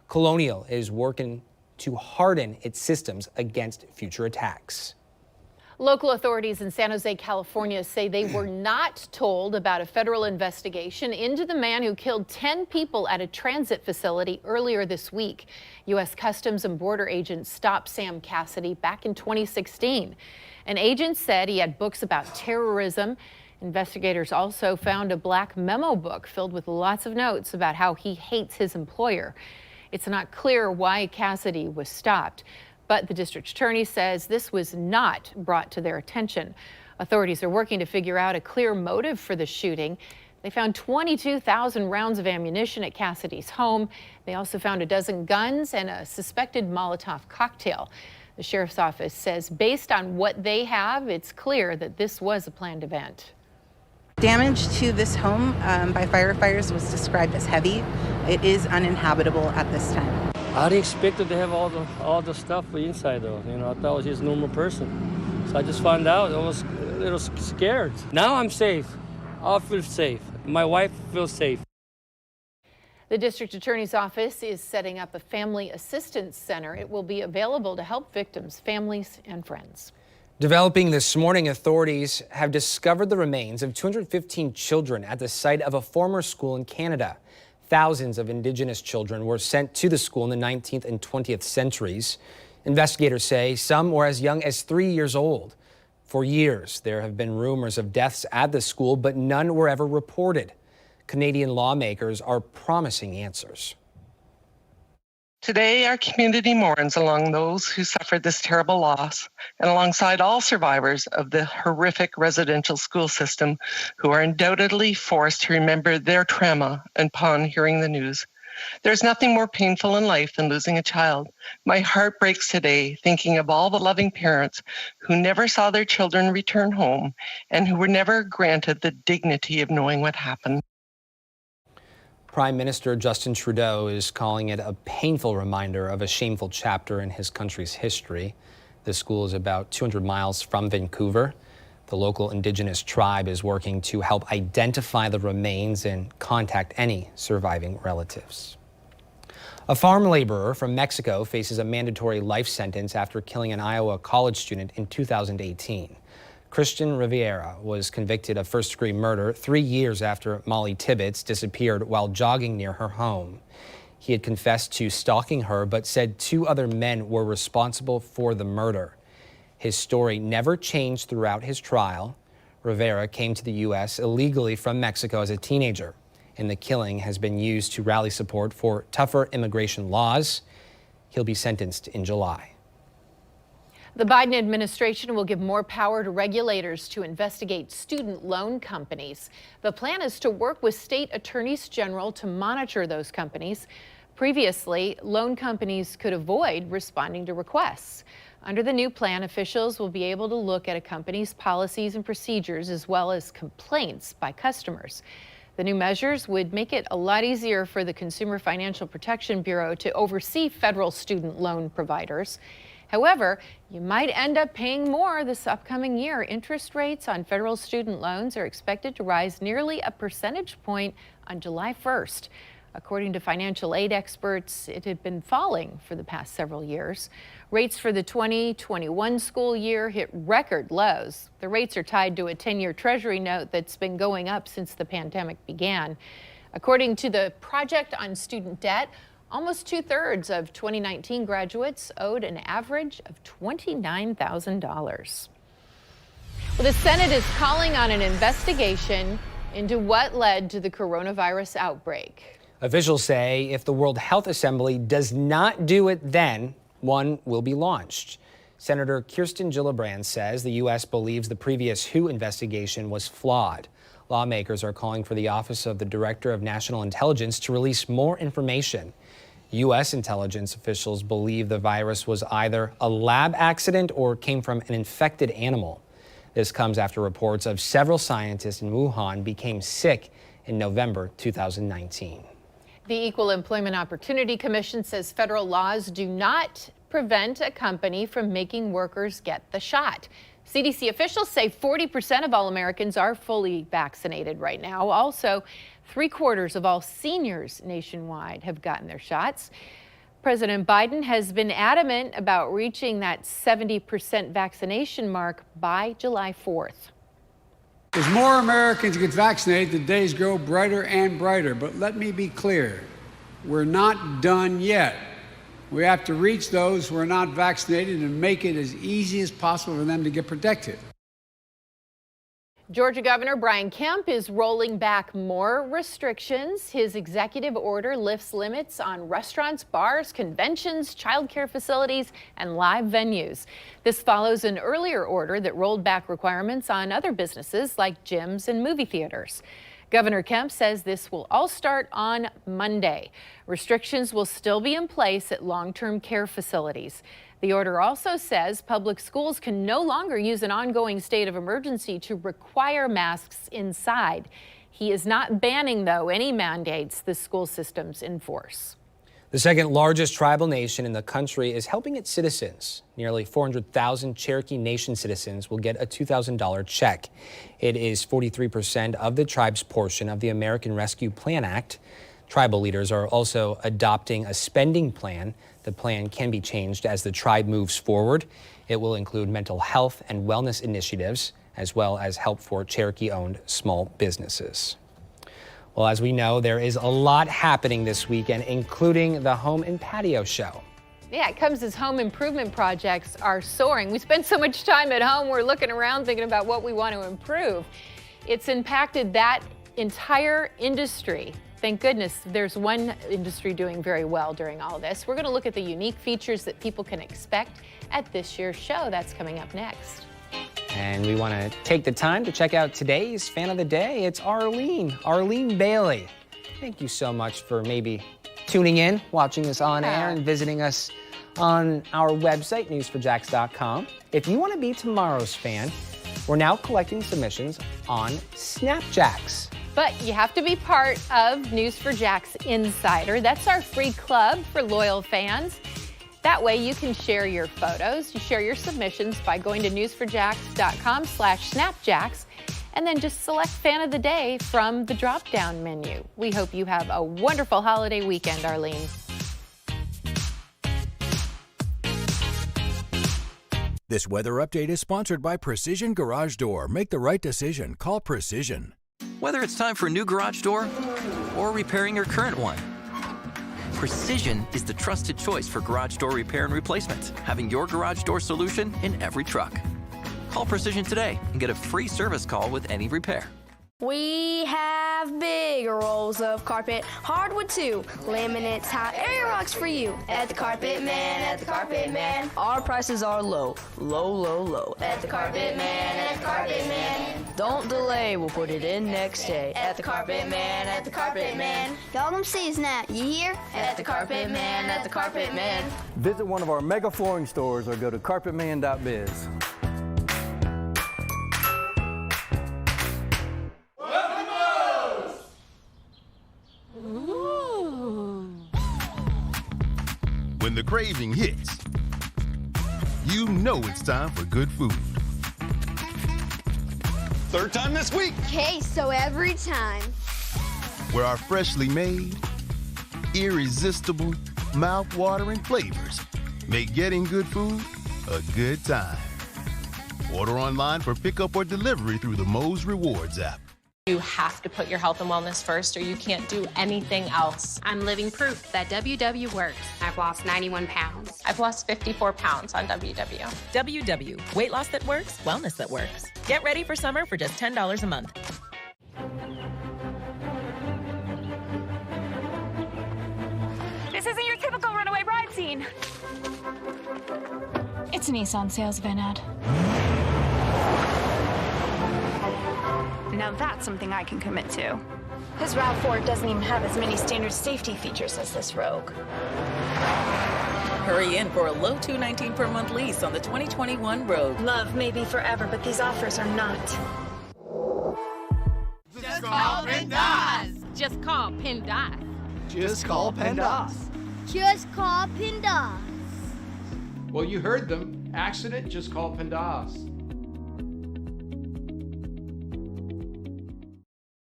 Colonial is working to harden its systems against future attacks. Local authorities in San Jose, California say they were not told about a federal investigation into the man who killed 10 people at a transit facility earlier this week. U.S. Customs and Border agents stopped Sam Cassidy back in 2016. An agent said he had books about terrorism. Investigators also found a black memo book filled with lots of notes about how he hates his employer. It's not clear why Cassidy was stopped, but the district attorney says this was not brought to their attention. Authorities are working to figure out a clear motive for the shooting. They found 22,000 rounds of ammunition at Cassidy's home. They also found a dozen guns and a suspected Molotov cocktail. The sheriff's office says based on what they have, it's clear that this was a planned event. Damage to this home by firefighters was described as heavy. It is uninhabitable at this time. I didn't expect it to have all the stuff inside though. You know, I thought it was just a normal person. So I just found out I was a little scared. Now I'm safe. I feel safe. My wife feels safe. The district attorney's office is setting up a family assistance center. It will be available to help victims, families, and friends. Developing this morning, authorities have discovered the remains of 215 children at the site of a former school in Canada. Thousands of Indigenous children were sent to the school in the 19th and 20th centuries. Investigators say some were as young as 3 years old. For years, there have been rumors of deaths at the school, but none were ever reported. Canadian lawmakers are promising answers. Today, our community mourns along those who suffered this terrible loss and alongside all survivors of the horrific residential school system who are undoubtedly forced to remember their trauma upon hearing the news. There's nothing more painful in life than losing a child. My heart breaks today thinking of all the loving parents who never saw their children return home and who were never granted the dignity of knowing what happened. Prime Minister Justin Trudeau is calling it a painful reminder of a shameful chapter in his country's history. The school is about 200 miles from Vancouver. The local Indigenous tribe is working to help identify the remains and contact any surviving relatives. A farm laborer from Mexico faces a mandatory life sentence after killing an Iowa college student in 2018. Christian Rivera was convicted of first-degree murder 3 years after Molly Tibbetts disappeared while jogging near her home. He had confessed to stalking her, but said 2 other men were responsible for the murder. His story never changed throughout his trial. Rivera came to the U.S. illegally from Mexico as a teenager, and the killing has been used to rally support for tougher immigration laws. He'll be sentenced in July. The Biden administration will give more power to regulators to investigate student loan companies. The plan is to work with state attorneys general to monitor those companies. Previously, loan companies could avoid responding to requests. Under the new plan, officials will be able to look at a company's policies and procedures as well as complaints by customers. The new measures would make it a lot easier for the Consumer Financial Protection Bureau to oversee federal student loan providers. However, you might end up paying more this upcoming year. Interest rates on federal student loans are expected to rise nearly a percentage point on July 1st. According to financial aid experts, it had been falling for the past several years. Rates for the 2021 school year hit record lows. The rates are tied to a 10-year Treasury note that's been going up since the pandemic began. According to the Project on Student Debt, almost 2/3 of 2019 graduates owed an average of $29,000. Well, the Senate is calling on an investigation into what led to the coronavirus outbreak. Officials say if the World Health Assembly does not do it then, one will be launched. Senator Kirsten Gillibrand says the U.S. believes the previous WHO investigation was flawed. Lawmakers are calling for the Office of the Director of National Intelligence to release more information. U.S. intelligence officials believe the virus was either a lab accident or came from an infected animal. This comes after reports of several scientists in Wuhan became sick in November 2019. The Equal Employment Opportunity Commission says federal laws do not prevent a company from making workers get the shot. CDC officials say 40% of all Americans are fully vaccinated right now. Also, 3/4 of all seniors nationwide have gotten their shots. President Biden has been adamant about reaching that 70% vaccination mark by July 4th. As more Americans get vaccinated, the days grow brighter and brighter. But let me be clear, we're not done yet. We have to reach those who are not vaccinated and make it as easy as possible for them to get protected. Georgia Governor Brian Kemp is rolling back more restrictions. His executive order lifts limits on restaurants, bars, conventions, childcare facilities, and live venues. This follows an earlier order that rolled back requirements on other businesses like gyms and movie theaters. Governor Kemp says this will all start on Monday. Restrictions will still be in place at long-term care facilities. The order also says public schools can no longer use an ongoing state of emergency to require masks inside. He is not banning, though, any mandates the school systems enforce. The second largest tribal nation in the country is helping its citizens. Nearly 400,000 Cherokee Nation citizens will get a $2,000 check. It is 43% of the tribe's portion of the American Rescue Plan Act. Tribal leaders are also adopting a spending plan. The plan can be changed as the tribe moves forward. It will include mental health and wellness initiatives, as well as help for Cherokee-owned small businesses. Well, as we know, there is a lot happening this weekend, including the Home and Patio Show. Yeah, it comes as home improvement projects are soaring. We spend so much time at home, we're looking around thinking about what we want to improve. It's impacted that entire industry. Thank goodness there's one industry doing very well during all this. We're going to look at the unique features that people can expect at this year's show. That's coming up next. And we want to take the time to check out today's fan of the day. It's Arlene Bailey. Thank you so much for maybe tuning in, watching us on air, and visiting us on our website, news4jax.com. If you want to be tomorrow's fan, we're now collecting submissions on Snapjacks. But you have to be part of News4JAX Insider. That's our free club for loyal fans. That way you can share your photos, you share your submissions by going to news4jax.com/snapjacks and then just select Fan of the Day from the drop-down menu. We hope you have a wonderful holiday weekend, Arlene. This weather update is sponsored by Precision Garage Door. Make the right decision. Call Precision. Whether it's time for a new garage door or repairing your current one, Precision is the trusted choice for garage door repair and replacement, having your garage door solution in every truck. Call Precision today and get a free service call with any repair. We have big rolls of carpet, hardwood too, laminates, hot area rocks for you. At the Carpet Man, at the Carpet Man. Our prices are low, low, low, low. At the Carpet Man, at the Carpet Man. Don't delay, we'll put it in next day. At the Carpet Man, at the Carpet Man. Y'all don't see us now, you hear? At the Carpet Man, at the Carpet Man. Visit one of our mega flooring stores or go to carpetman.biz. When the craving hits, you know it's time for good food. Third time this week. Okay, so every time. Where our freshly made, irresistible, mouth-watering flavors make getting good food a good time. Order online for pickup or delivery through the Moe's Rewards app. You have to put your health and wellness first or you can't do anything else. I'm living proof that WW works. I've lost 91 pounds. I've lost 54 pounds on WW. WW, weight loss that works, wellness that works. Get ready for summer for just $10 a month. This isn't your typical runaway bride scene. It's a Nissan sales van ad. Now that's something I can commit to. His RAV4 doesn't even have as many standard safety features as this Rogue. Hurry in for a low $219 per month lease on the 2021 Rogue. Love may be forever, but these offers are not. Just call PENDAS. Just call PENDAS. Just call PENDAS. Just call PENDAS. Well, you heard them. Accident, just call PENDAS.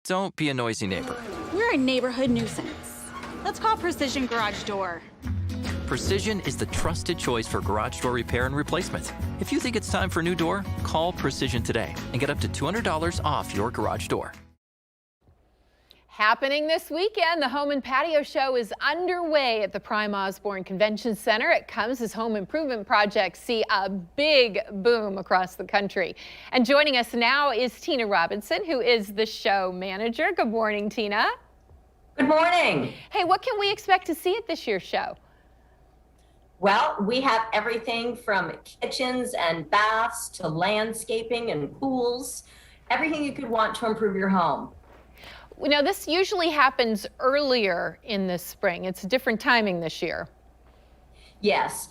Don't be a noisy neighbor. We're a neighborhood nuisance. Let's call Precision Garage Door. Precision is the trusted choice for garage door repair and replacement. If you think it's time for a new door, call Precision today and get up to $200 off your garage door. Happening this weekend, the Home and Patio Show is underway at the Prime Osborne Convention Center. It comes as home improvement projects see a big boom across the country. And joining us now is Tina Robinson, who is the show manager. Good morning, Tina. Good morning. Hey, what can we expect to see at this year's show? Well, we have everything from kitchens and baths to landscaping and pools, everything you could want to improve your home. Now, this usually happens earlier in the spring. It's different timing this year. Yes.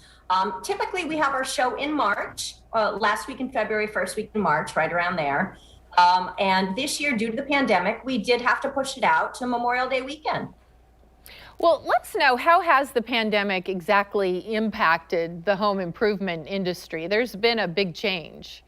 Typically, we have our show in March, last week in February, first week in March, right around there. And this year, due to the pandemic, we did have to push it out to Memorial Day weekend. Well, let's know, how has the pandemic exactly impacted the home improvement industry? There's been a big change.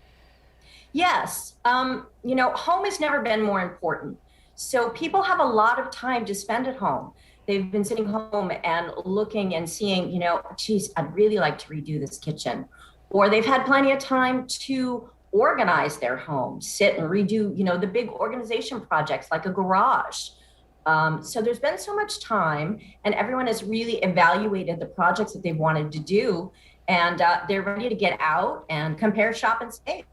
Yes. You know, home has never been more important. So people have a lot of time to spend at home. They've been sitting home and looking and seeing, you know, geez, I'd really like to redo this kitchen. Or they've had plenty of time to organize their home, sit and redo, you know, the big organization projects like a garage. So there's been so much time and everyone has really evaluated the projects that they've wanted to do. And they're ready to get out and compare, shop, and save.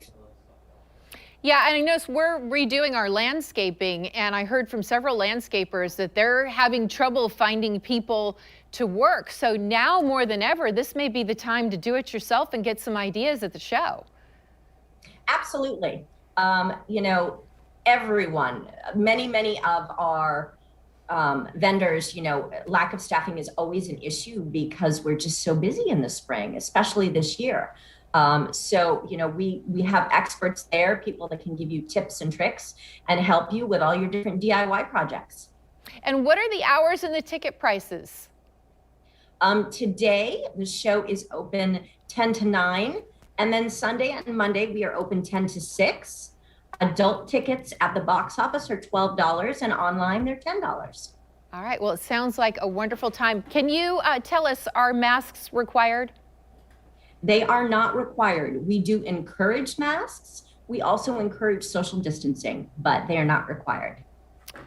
Yeah, and I noticed we're redoing our landscaping, and I heard from several landscapers that they're having trouble finding people to work. So now more than ever, this may be the time to do it yourself and get some ideas at the show. Absolutely. You know, everyone, many of our vendors, you know, lack of staffing is always an issue because we're just so busy in the spring, especially this year. So, we have experts there, people that can give you tips and tricks and help you with all your different DIY projects. And what are the hours and the ticket prices? Today, the show is open 10 to 9, and then Sunday and Monday, we are open 10 to 6. Adult tickets at the box office are $12, and online, they're $10. All right, well, it sounds like a wonderful time. Can you tell us, are masks required? They are not required. We do encourage masks. We also encourage social distancing, but they are not required.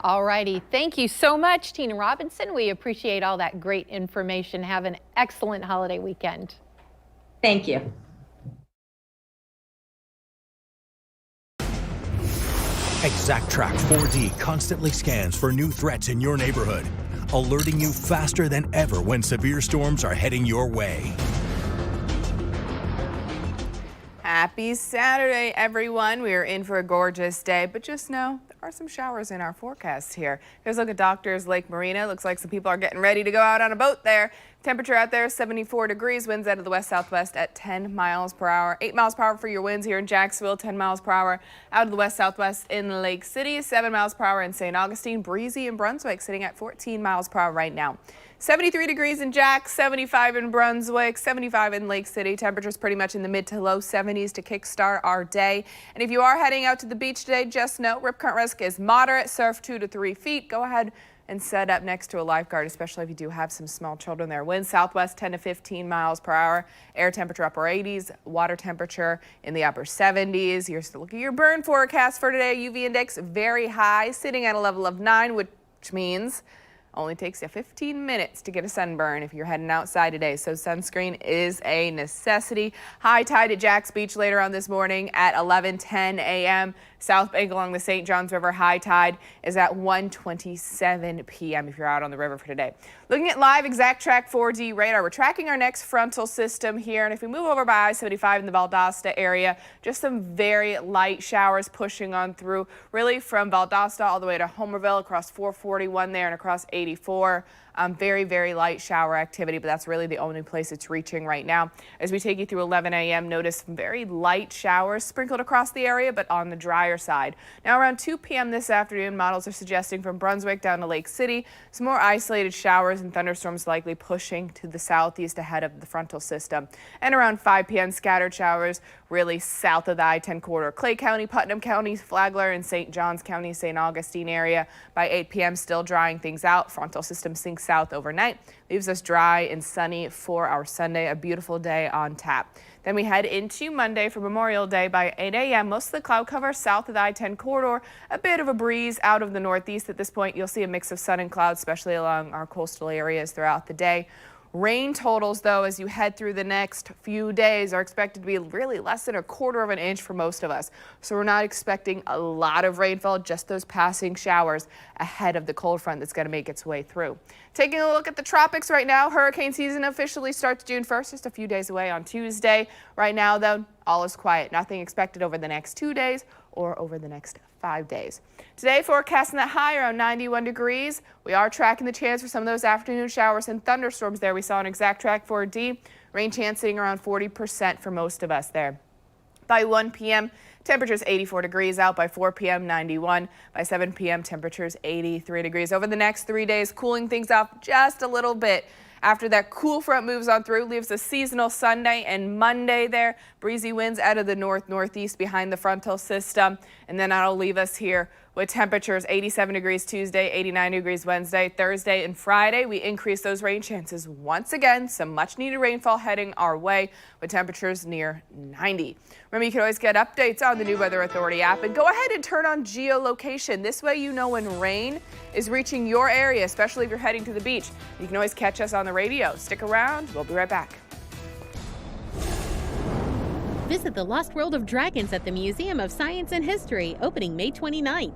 All righty. Thank you so much, Tina Robinson. We appreciate all that great information. Have an excellent holiday weekend. Thank you. ExactTrack 4D constantly scans for new threats in your neighborhood, alerting you faster than ever when severe storms are heading your way. Happy Saturday, everyone. We are in for a gorgeous day, but just know there are some showers in our forecast here. Here's a look at Doctors Lake Marina. Looks like some people are getting ready to go out on a boat there. Temperature out there, 74 degrees. Winds out of the west-southwest at 10 miles per hour. 8 miles per hour for your winds here in Jacksonville, 10 miles per hour out of the west-southwest in Lake City, 7 miles per hour in St. Augustine. Breezy in Brunswick, sitting at 14 miles per hour right now. 73 degrees in Jack, 75 in Brunswick, 75 in Lake City. Temperatures pretty much in the mid to low 70s to kickstart our day. And if you are heading out to the beach today, just know rip current risk is moderate. Surf 2 to 3 feet. Go ahead and set up next to a lifeguard, especially if you do have some small children there. Wind southwest 10 to 15 miles per hour. Air temperature upper 80s. Water temperature in the upper 70s. Here's a look at your burn forecast for today. UV index very high, sitting at a level of 9, which means only takes you 15 minutes to get a sunburn if you're heading outside today, so sunscreen is a necessity. High tide at Jack's Beach later on this morning at 11:10 a.m. South Bank along the St. Johns River, high tide is at 1:27 p.m. if you're out on the river for today. Looking at live ExactTrack 4D radar, we're tracking our next frontal system here, and if we move over by I-75 in the Valdosta area, just some very light showers pushing on through, really from Valdosta all the way to Homerville, across 441 there and across 84. Very, very light shower activity, but that's really the only place it's reaching right now. As we take you through 11 a.m., notice very light showers sprinkled across the area, but on the drier side. Now around 2 p.m. this afternoon, models are suggesting from Brunswick down to Lake City, some more isolated showers and thunderstorms likely pushing to the southeast ahead of the frontal system. And around 5 p.m., scattered showers really south of the I-10 corridor. Clay County, Putnam County, Flagler, and St. Johns County, St. Augustine area. By 8 p.m., still drying things out. Frontal system sinks south overnight. Leaves us dry and sunny for our Sunday. A beautiful day on tap. Then we head into Monday for Memorial Day by 8 a.m. Most of the cloud cover south of the I-10 corridor. A bit of a breeze out of the northeast. At this point, you'll see a mix of sun and clouds, especially along our coastal areas throughout the day. Rain totals, though, as you head through the next few days are expected to be really less than 1/4 of an inch for most of us. So we're not expecting a lot of rainfall, just those passing showers ahead of the cold front that's going to make its way through. Taking a look at the tropics right now, hurricane season officially starts June 1st, just a few days away on Tuesday. Right now, though, all is quiet. Nothing expected over the next 2 days or over the next 5 days. Today, forecasting that high around 91 degrees. We are tracking the chance for some of those afternoon showers and thunderstorms there we saw on ExactTrack 4D. Rain chance sitting around 40% for most of us there. By 1 p.m., temperatures 84 degrees out. By 4 p.m., 91. By 7 p.m., temperatures 83 degrees. Over the next 3 days, cooling things off just a little bit. After that cool front moves on through, leaves a seasonal Sunday and Monday there. Breezy winds out of the north-northeast behind the frontal system. And then that'll leave us here with temperatures 87 degrees Tuesday, 89 degrees Wednesday, Thursday, and Friday. We increase those rain chances once again. Some much-needed rainfall heading our way with temperatures near 90. Remember, you can always get updates on the New Weather Authority app. And go ahead and turn on geolocation. This way you know when rain is reaching your area, especially if you're heading to the beach. You can always catch us on the radio. Stick around. We'll be right back. Visit the Lost World of Dragons at the Museum of Science and History, opening May 29th.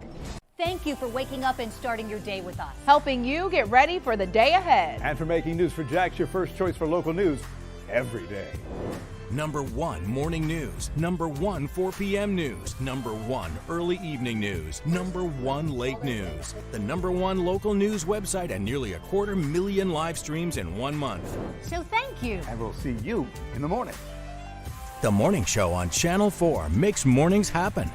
Thank you for waking up and starting your day with us. Helping you get ready for the day ahead. And for making News for Jax your first choice for local news every day. Number 1 morning news. Number 1 4 p.m. news. Number 1 early evening news. Number 1 late news. The number 1 local news website and nearly 250,000 live streams in 1 month. So thank you. And we'll see you in the morning. The morning show on Channel 4 makes mornings happen.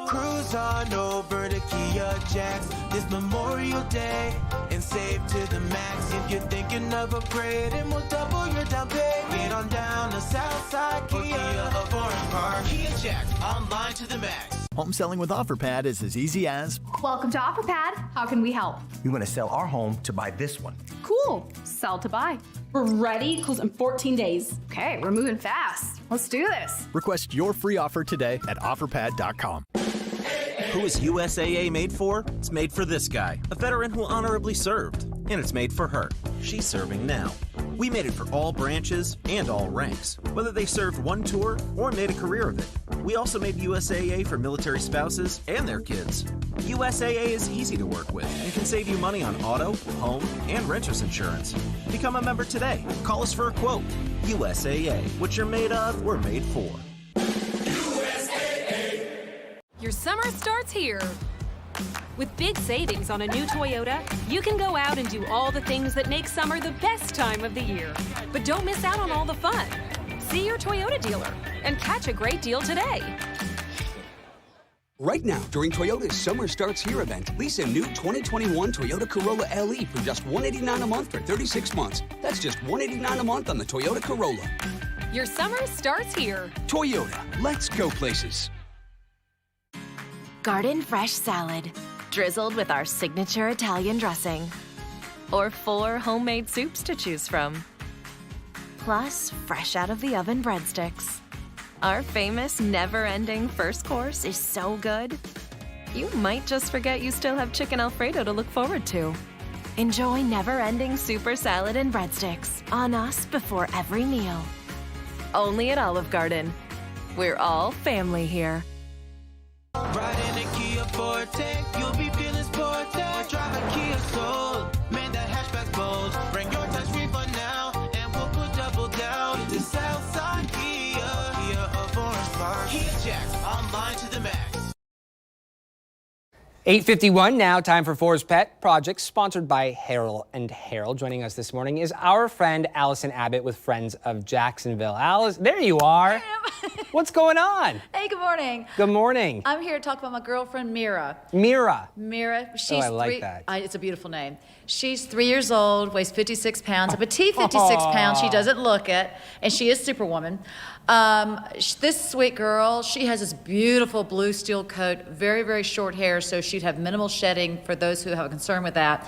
Cruise on over to Kia Jax this Memorial Day and save to the max. If you're thinking of upgrading, we'll double your down payment. Get on down to Southside Kia of Orange Park. Kia Jax, online to the max. Home selling with OfferPad is as easy as... Welcome to OfferPad. How can we help? We want to sell our home to buy this one. Cool. Sell to buy. We're ready. Close in 14 days. Okay, we're moving fast. Let's do this. Request your free offer today at OfferPad.com. Who is USAA made for? It's made for this guy, a veteran who honorably served. And it's made for her. She's serving now. We made it for all branches and all ranks, whether they served one tour or made a career of it. We also made USAA for military spouses and their kids. USAA is easy to work with and can save you money on auto, home, and renter's insurance. Become a member today. Call us for a quote. USAA. What you're made of, we're made for. Your summer starts here. With big savings on a new Toyota, you can go out and do all the things that make summer the best time of the year. But don't miss out on all the fun. See your Toyota dealer and catch a great deal today. Right now, during Toyota's Summer Starts Here event, lease a new 2021 Toyota Corolla LE for just $189 a month for 36 months. That's just $189 a month on the Toyota Corolla. Your summer starts here. Toyota, let's go places. Garden fresh salad, drizzled with our signature Italian dressing. Or 4 homemade soups to choose from. Plus, fresh out of the oven breadsticks. Our famous never-ending first course is so good, you might just forget you still have chicken Alfredo to look forward to. Enjoy never-ending super salad and breadsticks on us before every meal. Only at Olive Garden. We're all family here. Ride in a Kia Forte, you'll be feeling sporty. Drive a Kia Soul, man, that hatchback's bold. Bring your tax refund now, and we'll put double down. To Southside Kia, Kia of Orange Park. Kia Jax, online to the max. 8:51 now, time for Forbes Pet Projects, sponsored by Harold and Harold. Joining us this morning is our friend Allison Abbott with Friends of Jacksonville. Alice, there you are. What's going on? Hey, good morning. Good morning. I'm here to talk about my girlfriend, Mira. Mira. Mira. She's I like that. It's a beautiful name. She's 3 years old, weighs 56 pounds, a petite 56 pounds. She doesn't look it, and she is Superwoman. This sweet girl, she has this beautiful blue steel coat, very, very short hair, so she'd have minimal shedding for those who have a concern with that.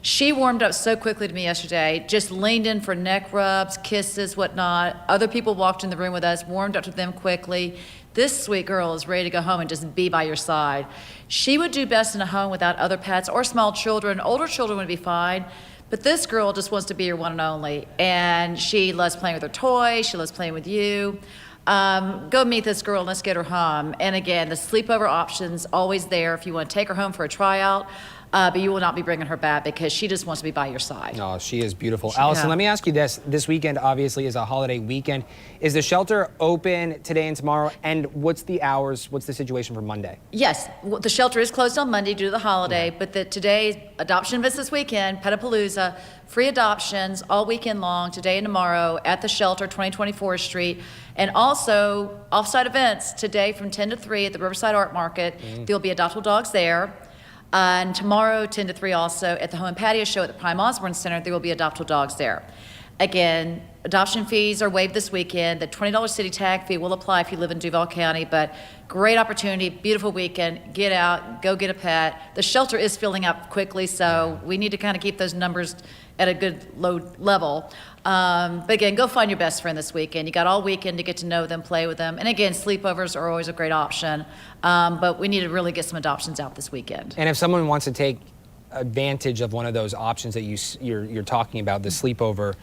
She warmed up so quickly to me yesterday, just leaned in for neck rubs, kisses, whatnot. Other people walked in the room with us, warmed up to them quickly. This sweet girl is ready to go home and just be by your side. She would do best in a home without other pets or small children. Older children would be fine. But this girl just wants to be your one and only. And she loves playing with her toys. She loves playing with you. Go meet this girl and let's get her home. And again, the sleepover option's always there if you want to take her home for a tryout. But you will not be bringing her back because she just wants to be by your side. Oh, she is beautiful. Allison, let me ask you this. This weekend obviously is a holiday weekend. Is the shelter open today and tomorrow? And what's the hours? What's the situation for Monday? Yes, the shelter is closed on Monday due to the holiday, but today, adoption events this weekend, Petapalooza, free adoptions all weekend long, today and tomorrow at the shelter, 2024 Street. And also, off-site events today from 10 to 3 at the Riverside Art Market. There'll be adoptable dogs there. And tomorrow, 10 to 3 also, at the Home and Patio Show at the Prime Osborne Center, there will be adoptable dogs there. Again, adoption fees are waived this weekend. The $20 city tag fee will apply if you live in Duval County, but great opportunity, beautiful weekend. Get out, go get a pet. The shelter is filling up quickly, so we need to kind of keep those numbers at a good low level. But again, go find your best friend this weekend. You got all weekend to get to know them, play with them. And again, sleepovers are always a great option. But we need to really get some adoptions out this weekend. And if someone wants to take advantage of one of those options that you're talking about, the sleepover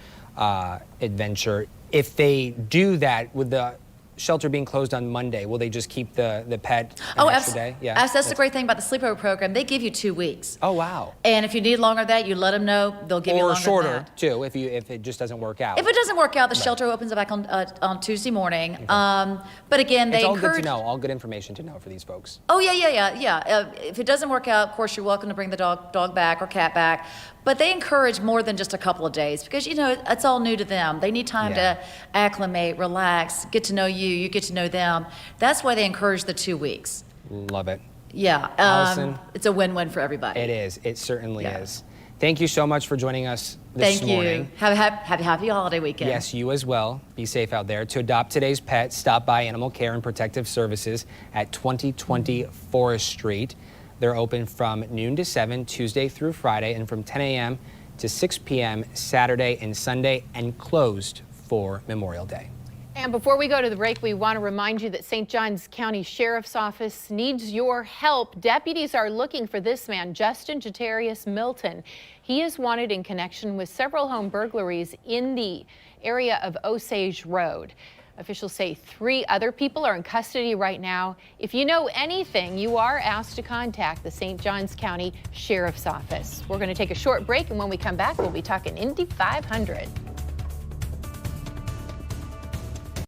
adventure, if they do that, would the shelter being closed on Monday, will they just keep the pet Oh, an extra day? Yeah. That's the great thing about the sleepover program. They give you 2 weeks. Oh, wow. And if you need longer than that, you let them know. They'll give you Or longer shorter, than that. too, if it just doesn't work out. If it doesn't work out, the shelter opens back on Tuesday morning. But again, they it's all encourage. good to know, all good information to know for these folks. Oh, yeah. If it doesn't work out, of course, you're welcome to bring the dog back or cat back. But they encourage more than just a couple of days because, it's all new to them. They need time to acclimate, relax, get to know you, you get to know them. That's why they encourage the 2 weeks. Love it. Yeah. Allison, it's a win-win for everybody. It is. It certainly is. Thank you so much for joining us this morning. Thank you. Happy holiday weekend. Yes, you as well. Be safe out there. To adopt today's pet, stop by Animal Care and Protective Services at 2020 Forest Street. They're open from noon to 7, Tuesday through Friday, and from 10 a.m. to 6 p.m. Saturday and Sunday, and closed for Memorial Day. And before we go to the break, we want to remind you that St. Johns County Sheriff's Office needs your help. Deputies are looking for this man, Justin Jatarius Milton. He is wanted in connection with several home burglaries in the area of Osage Road. Officials say 3 other people are in custody right now. If you know anything, you are asked to contact the St. Johns County Sheriff's Office. We're going to take a short break, and when we come back, we'll be talking Indy 500.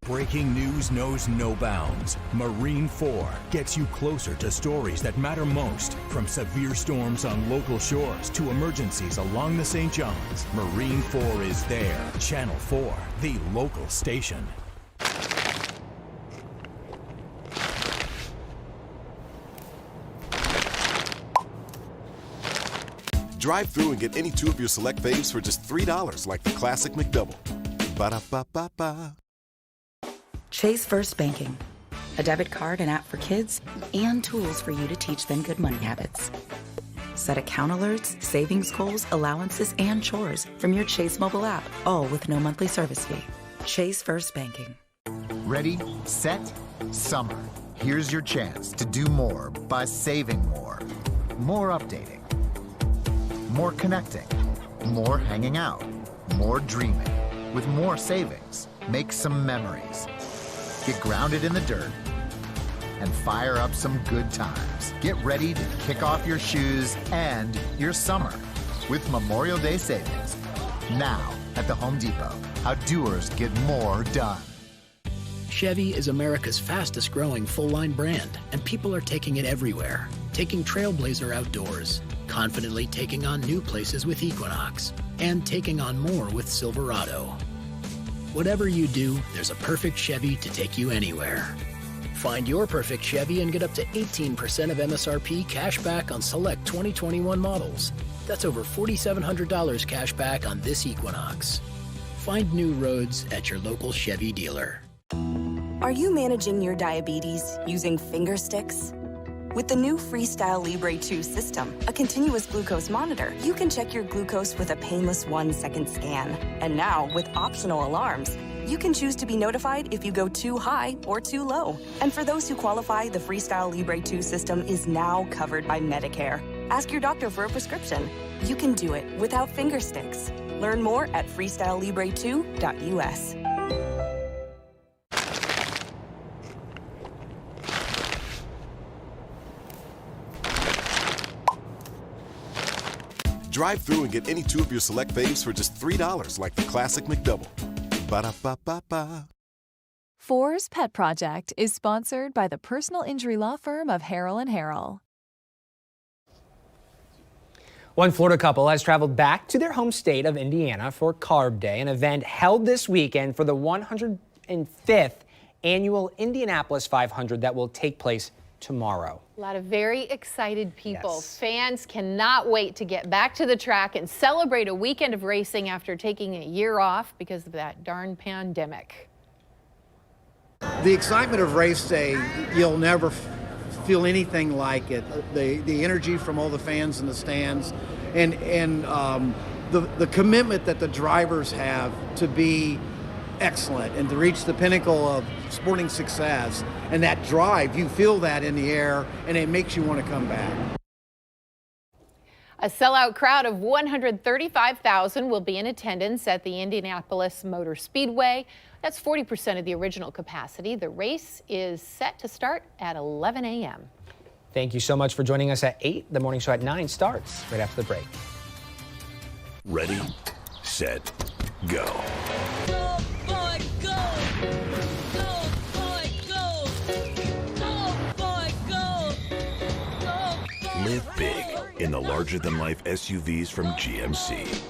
Breaking news knows no bounds. Marine 4 gets you closer to stories that matter most, from severe storms on local shores to emergencies along the St. Johns. Marine 4 is there. Channel 4, the local station. Drive through and get any 2 of your select faves for just $3, like the classic McDouble. Ba-da-ba-ba-ba. Chase First Banking, a debit card and app for kids, and tools for you to teach them good money habits. Set account alerts, savings goals, allowances, and chores from your Chase mobile app, all with no monthly service fee. Chase First Banking. Ready, set, summer. Here's your chance to do more by saving more. More updating. More connecting. More hanging out. More dreaming. With more savings, make some memories. Get grounded in the dirt and fire up some good times. Get ready to kick off your shoes and your summer with Memorial Day savings. Now at the Home Depot, how doers get more done. Chevy is America's fastest growing full-line brand, and people are taking it everywhere. Taking Trailblazer outdoors, confidently taking on new places with Equinox, and taking on more with Silverado. Whatever you do, there's a perfect Chevy to take you anywhere. Find your perfect Chevy and get up to 18% of MSRP cash back on select 2021 models. That's over $4,700 cash back on this Equinox. Find new roads at your local Chevy dealer. Are you managing your diabetes using finger sticks? With the new Freestyle Libre 2 system, a continuous glucose monitor, you can check your glucose with a painless 1-second scan. And now, with optional alarms, you can choose to be notified if you go too high or too low. And for those who qualify, the Freestyle Libre 2 system is now covered by Medicare. Ask your doctor for a prescription. You can do it without finger sticks. Learn more at freestylelibre2.us. Drive through and get any 2 of your select faves for just $3, like the classic McDouble. Ba-da-ba-ba-ba. Fours Pet Project is sponsored by the personal injury law firm of Harrell & Harrell. One Florida couple has traveled back to their home state of Indiana for Carb Day, an event held this weekend for the 105th annual Indianapolis 500 that will take place tomorrow. A lot of very excited people. Yes. Fans cannot wait to get back to the track and celebrate a weekend of racing after taking a year off because of that darn pandemic. The excitement of race day, you'll never feel anything like it. The energy from all the fans in the stands, and the commitment that the drivers have to be excellent and to reach the pinnacle of sporting success, and that drive, you feel that in the air, and it makes you want to come back. A sellout crowd of 135,000 will be in attendance at the Indianapolis Motor Speedway. That's 40% of the original capacity. The race is set to start at 11 a.m. Thank you so much for joining us at 8. The morning show at 9 starts right after the break. Ready, set, go. Go, boy, go! Go, boy, go! Go, boy, go! Go, boy, Live big in the larger-than-life SUVs from GMC.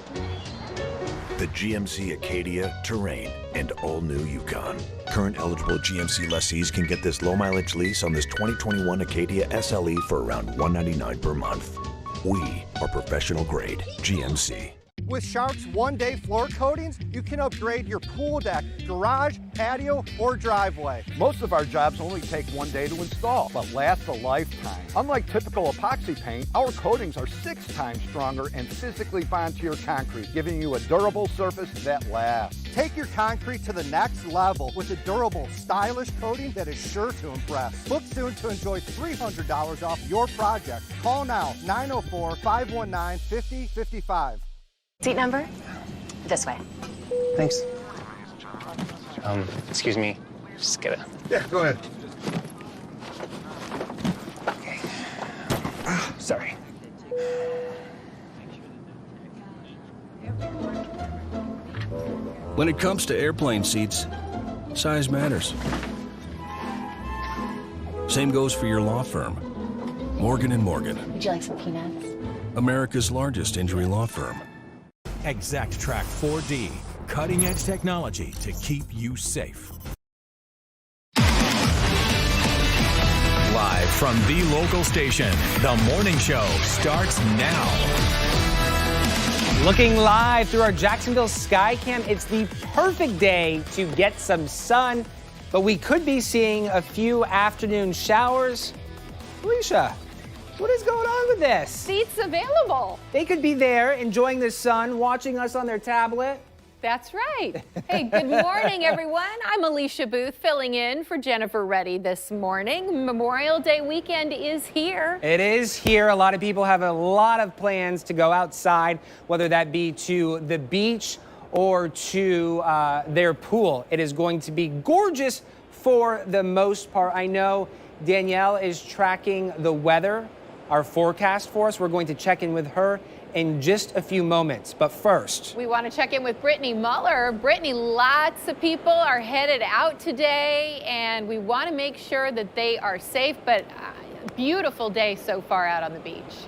The GMC Acadia, Terrain, and all-new Yukon. Current eligible GMC lessees can get this low-mileage lease on this 2021 Acadia SLE for around $199 per month. We are professional-grade GMC. With Sharp's one-day floor coatings, you can upgrade your pool deck, garage, patio, or driveway. Most of our jobs only take 1 day to install, but last a lifetime. Unlike typical epoxy paint, our coatings are 6 times stronger and physically bond to your concrete, giving you a durable surface that lasts. Take your concrete to the next level with a durable, stylish coating that is sure to impress. Book soon to enjoy $300 off your project. Call now, 904-519-5055. Seat number? This way. Thanks. Excuse me. Just get it. Yeah, go ahead. Okay. Sorry. When it comes to airplane seats, size matters. Same goes for your law firm, Morgan & Morgan, Would you like some peanuts? America's largest injury law firm. Exact Track 4D, cutting-edge technology to keep you safe. Live from the local station, the morning show starts now. Looking live through our Jacksonville Skycam, it's the perfect day to get some sun, but we could be seeing a few afternoon showers. Alicia, what is going on with this? Seats available. They could be there enjoying the sun, watching us on their tablet. That's right. Hey, good morning, everyone. I'm Alicia Booth, filling in for Jennifer Reddy this morning. Memorial Day weekend is here. It is here. A lot of people have a lot of plans to go outside, whether that be to the beach or to their pool. It is going to be gorgeous for the most part. I know Danielle is tracking the weather, our forecast for us. We're going to check in with her in just a few moments. But first, we want to check in with Brittany Muller. Brittany, lots of people are headed out today, and we want to make sure that they are safe, but beautiful day so far out on the beach.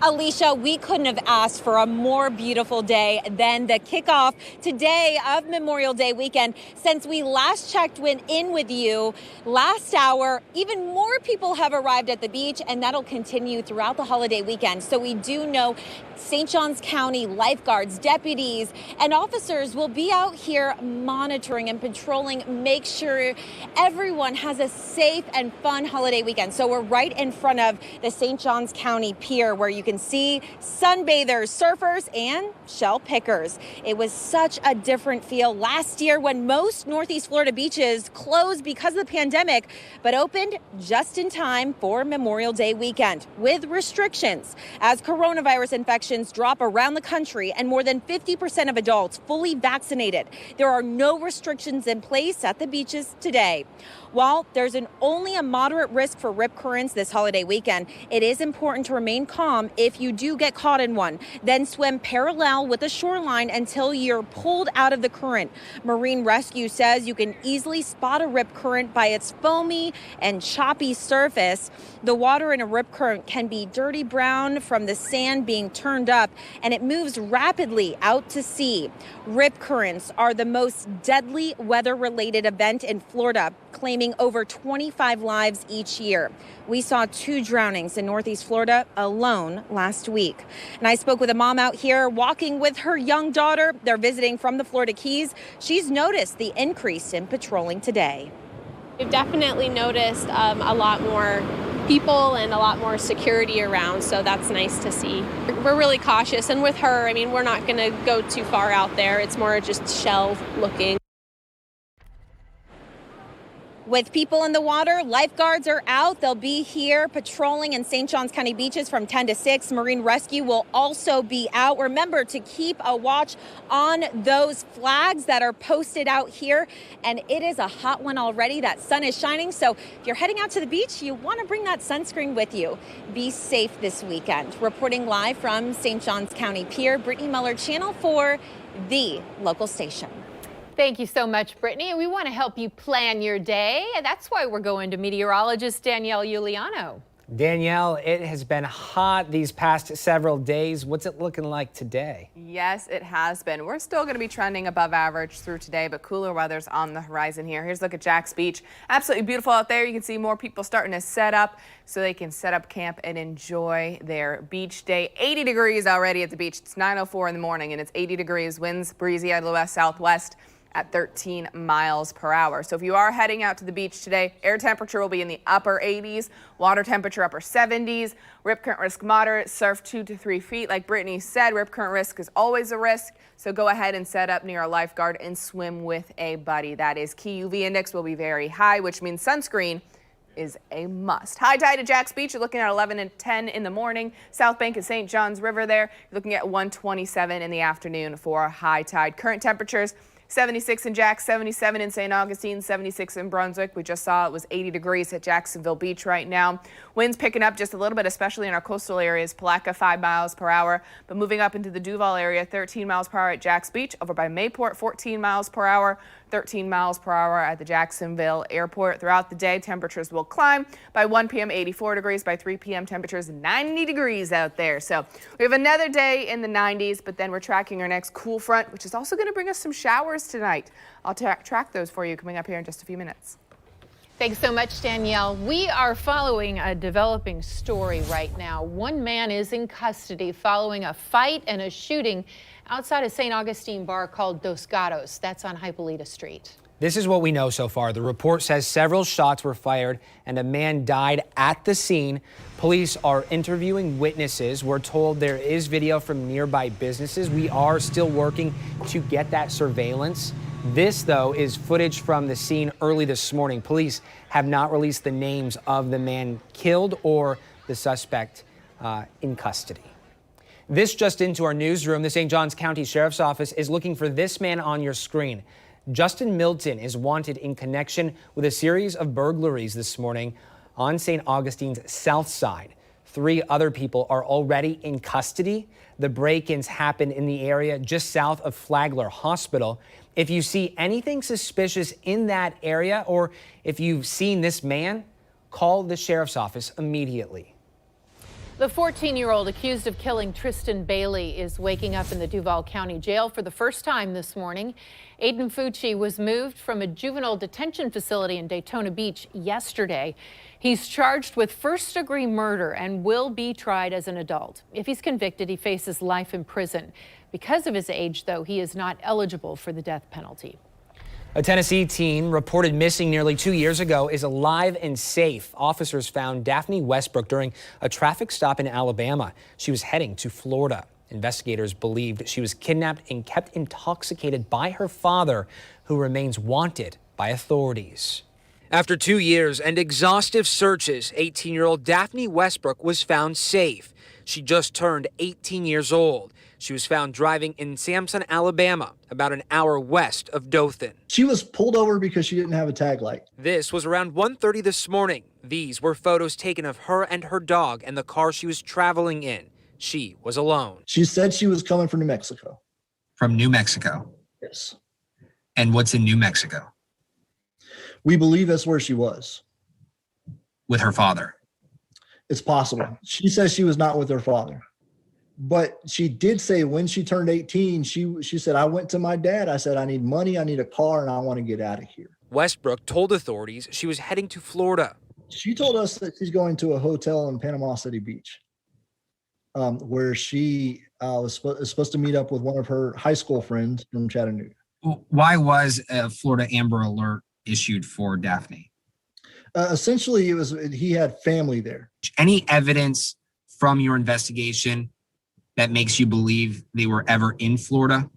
Alicia, we couldn't have asked for a more beautiful day than the kickoff today of Memorial Day weekend. Since we last checked in with you last hour, even more people have arrived at the beach, and that'll continue throughout the holiday weekend. So we do know St. Johns County lifeguards, deputies, and officers will be out here monitoring and patrolling, make sure everyone has a safe and fun holiday weekend. So we're right in front of the St. Johns County Pier, where you can see sunbathers, surfers, and shell pickers. It was such a different feel last year when most Northeast Florida beaches closed because of the pandemic, but opened just in time for Memorial Day weekend with restrictions. As coronavirus infections drop around the country and more than 50% of adults fully vaccinated, there are no restrictions in place at the beaches today. While there's only a moderate risk for rip currents this holiday weekend, it is important to remain calm if you do get caught in one. Then swim parallel with the shoreline until you're pulled out of the current. Marine Rescue says you can easily spot a rip current by its foamy and choppy surface. The water in a rip current can be dirty brown from the sand being turned up, and it moves rapidly out to sea. Rip currents are the most deadly weather-related event in Florida, claiming over 25 lives each year. We saw 2 drownings in Northeast Florida alone last week. And I spoke with a mom out here walking with her young daughter. They're visiting from the Florida Keys. She's noticed the increase in patrolling today. We've definitely noticed a lot more people and a lot more security around, so that's nice to see. We're really cautious, and with her, I mean, we're not going to go too far out there. It's more just shell looking. With people in the water, lifeguards are out. They'll be here patrolling in St. Johns County beaches from 10 to 6. Marine Rescue will also be out. Remember to keep a watch on those flags that are posted out here. And it is a hot one already. That sun is shining. So if you're heading out to the beach, you want to bring that sunscreen with you. Be safe this weekend. Reporting live from St. Johns County Pier, Brittany Muller, Channel 4, the local station. Thank you so much, Brittany. We want to help you plan your day. That's why we're going to meteorologist Danielle Giuliano. Danielle, it has been hot these past several days. What's it looking like today? Yes, it has been. We're still going to be trending above average through today, but cooler weather's on the horizon here. Here's a look at Jax Beach. Absolutely beautiful out there. You can see more people starting to set up so they can set up camp and enjoy their beach day. 80 degrees already at the beach. It's 9:04 in the morning and it's 80 degrees. Winds breezy out of the west southwest at 13 miles per hour. So if you are heading out to the beach today, air temperature will be in the upper 80s, water temperature upper 70s, rip current risk moderate, surf 2 to 3 feet. Like Brittany said, rip current risk is always a risk. So go ahead and set up near a lifeguard and swim with a buddy. That is key. UV index will be very high, which means sunscreen is a must. High tide at Jax Beach, you're looking at 11 and 10 in the morning. South Bank of St. Johns River there, you're looking at 127 in the afternoon for high tide. Current temperatures 76 in Jax, 77 in St. Augustine, 76 in Brunswick. We just saw it was 80 degrees at Jacksonville Beach right now. Winds picking up just a little bit, especially in our coastal areas. Palatka, 5 miles per hour. But moving up into the Duval area, 13 miles per hour at Jax Beach. Over by Mayport, 14 miles per hour. 13 miles per hour at the Jacksonville Airport. Throughout the day, temperatures will climb. By 1 p.m., 84 degrees. By 3 p.m., temperatures 90 degrees out there. So we have another day in the 90s, but then we're tracking our next cool front, which is also going to bring us some showers tonight. I'll track those for you coming up here in just a few minutes. Thanks so much, Danielle. We are following a developing story right now. One man is in custody following a fight and a shooting outside a St. Augustine bar called Dos Gatos. That's on Hippolyta Street. This is what we know so far. The report says several shots were fired and a man died at the scene. Police are interviewing witnesses. We're told there is video from nearby businesses. We are still working to get that surveillance. This, though, is footage from the scene early this morning. Police have not released the names of the man killed or the suspect in custody. This just into our newsroom. The St. Johns County Sheriff's Office is looking for this man on your screen. Justin Milton is wanted in connection with a series of burglaries this morning on St. Augustine's south side. 3 other people are already in custody. The break-ins happened in the area just south of Flagler Hospital. If you see anything suspicious in that area, or if you've seen this man, call the Sheriff's Office immediately. The 14-year-old accused of killing Tristan Bailey is waking up in the Duval County Jail for the first time this morning. Aiden Fucci was moved from a juvenile detention facility in Daytona Beach yesterday. He's charged with first-degree murder and will be tried as an adult. If he's convicted, he faces life in prison. Because of his age, though, he is not eligible for the death penalty. A Tennessee teen reported missing nearly 2 years ago is alive and safe. Officers found Daphne Westbrook during a traffic stop in Alabama. She was heading to Florida. Investigators believed she was kidnapped and kept intoxicated by her father, who remains wanted by authorities. After 2 years and exhaustive searches, 18-year-old Daphne Westbrook was found safe. She just turned 18 years old. She was found driving in Samson, Alabama, about an hour west of Dothan. She was pulled over because she didn't have a tag light. This was around 1:30 this morning. These were photos taken of her and her dog and the car she was traveling in. She was alone. She said she was coming from New Mexico. From New Mexico? Yes. And what's in New Mexico? We believe that's where she was. With her father? It's possible. She says she was not with her father. But she did say when she turned 18, she said, I went to my dad. I said, I need money, I need a car, and I want to get out of here. Westbrook told authorities she was heading to Florida. She told us that she's going to a hotel in Panama City Beach, where she was supposed to meet up with one of her high school friends from Chattanooga. Why was a Florida Amber Alert issued for Daphne? Essentially, he had family there. Any evidence from your investigation that makes you believe they were ever in Florida?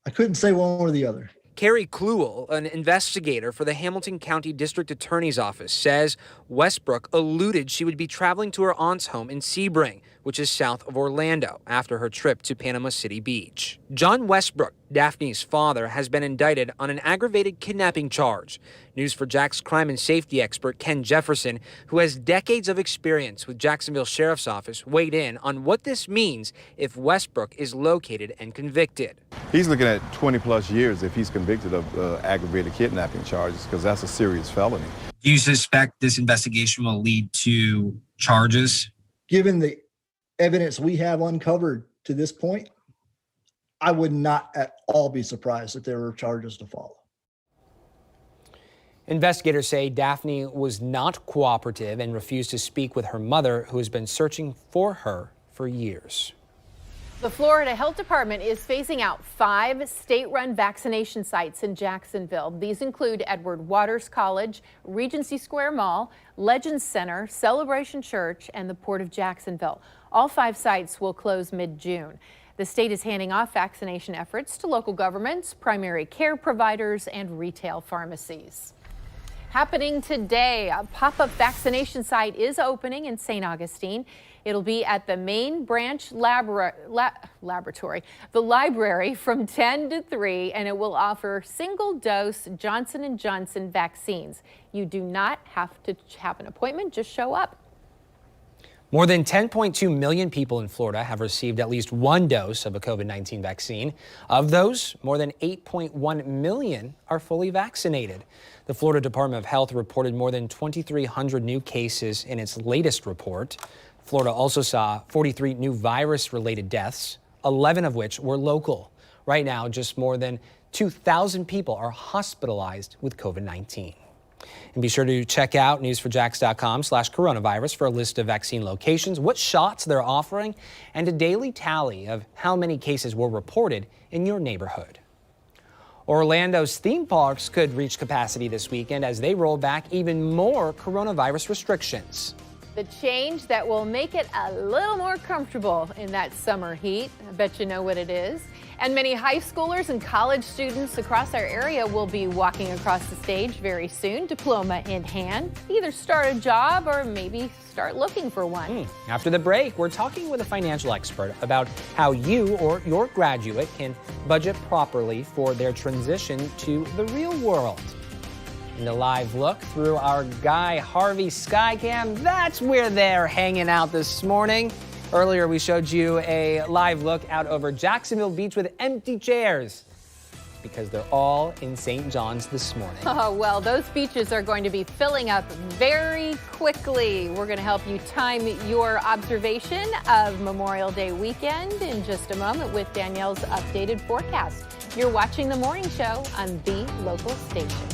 I couldn't say one or the other. Carrie Kluel, an investigator for the Hamilton County District Attorney's Office, says Westbrook alluded she would be traveling to her aunt's home in Sebring, which is south of Orlando, after her trip to Panama City Beach. John Westbrook, Daphne's father, has been indicted on an aggravated kidnapping charge. News4Jax crime and safety expert Ken Jefferson, who has decades of experience with Jacksonville Sheriff's Office, weighed in on what this means if Westbrook is located and convicted. He's looking at 20 plus years if he's convicted of aggravated kidnapping charges, because that's a serious felony. Do you suspect this investigation will lead to charges? Given the evidence we have uncovered to this point, I would not at all be surprised if there were charges to follow. Investigators say Daphne was not cooperative and refused to speak with her mother, who has been searching for her for years. The Florida Health Department is phasing out 5 state-run vaccination sites in Jacksonville. These include Edward Waters College, Regency Square Mall, Legends Center, Celebration Church, and the Port of Jacksonville. All 5 sites will close mid-June. The state is handing off vaccination efforts to local governments, primary care providers, and retail pharmacies. Happening today, a pop-up vaccination site is opening in St. Augustine. It'll be at the main branch laboratory, the library, from 10 to 3, and it will offer single-dose Johnson & Johnson vaccines. You do not have to have an appointment, just show up. More than 10.2 million people in Florida have received at least one dose of a COVID-19 vaccine. Of those, more than 8.1 million are fully vaccinated. The Florida Department of Health reported more than 2,300 new cases in its latest report. Florida also saw 43 new virus-related deaths, 11 of which were local. Right now, just more than 2,000 people are hospitalized with COVID-19. And be sure to check out news4jax.com/coronavirus for a list of vaccine locations, what shots they're offering, and a daily tally of how many cases were reported in your neighborhood. Orlando's theme parks could reach capacity this weekend as they roll back even more coronavirus restrictions. The change that will make it a little more comfortable in that summer heat. I bet you know what it is. And many high schoolers and college students across our area will be walking across the stage very soon, diploma in hand. Either start a job or maybe start looking for one. After the break, we're talking with a financial expert about how you or your graduate can budget properly for their transition to the real world. And a live look through our Guy Harvey Skycam, that's where they're hanging out this morning. Earlier, we showed you a live look out over Jacksonville Beach with empty chairs because they're all in St. John's this morning. Oh, well, those beaches are going to be filling up very quickly. We're going to help you time your observation of Memorial Day weekend in just a moment with Danielle's updated forecast. You're watching The Morning Show on the local station.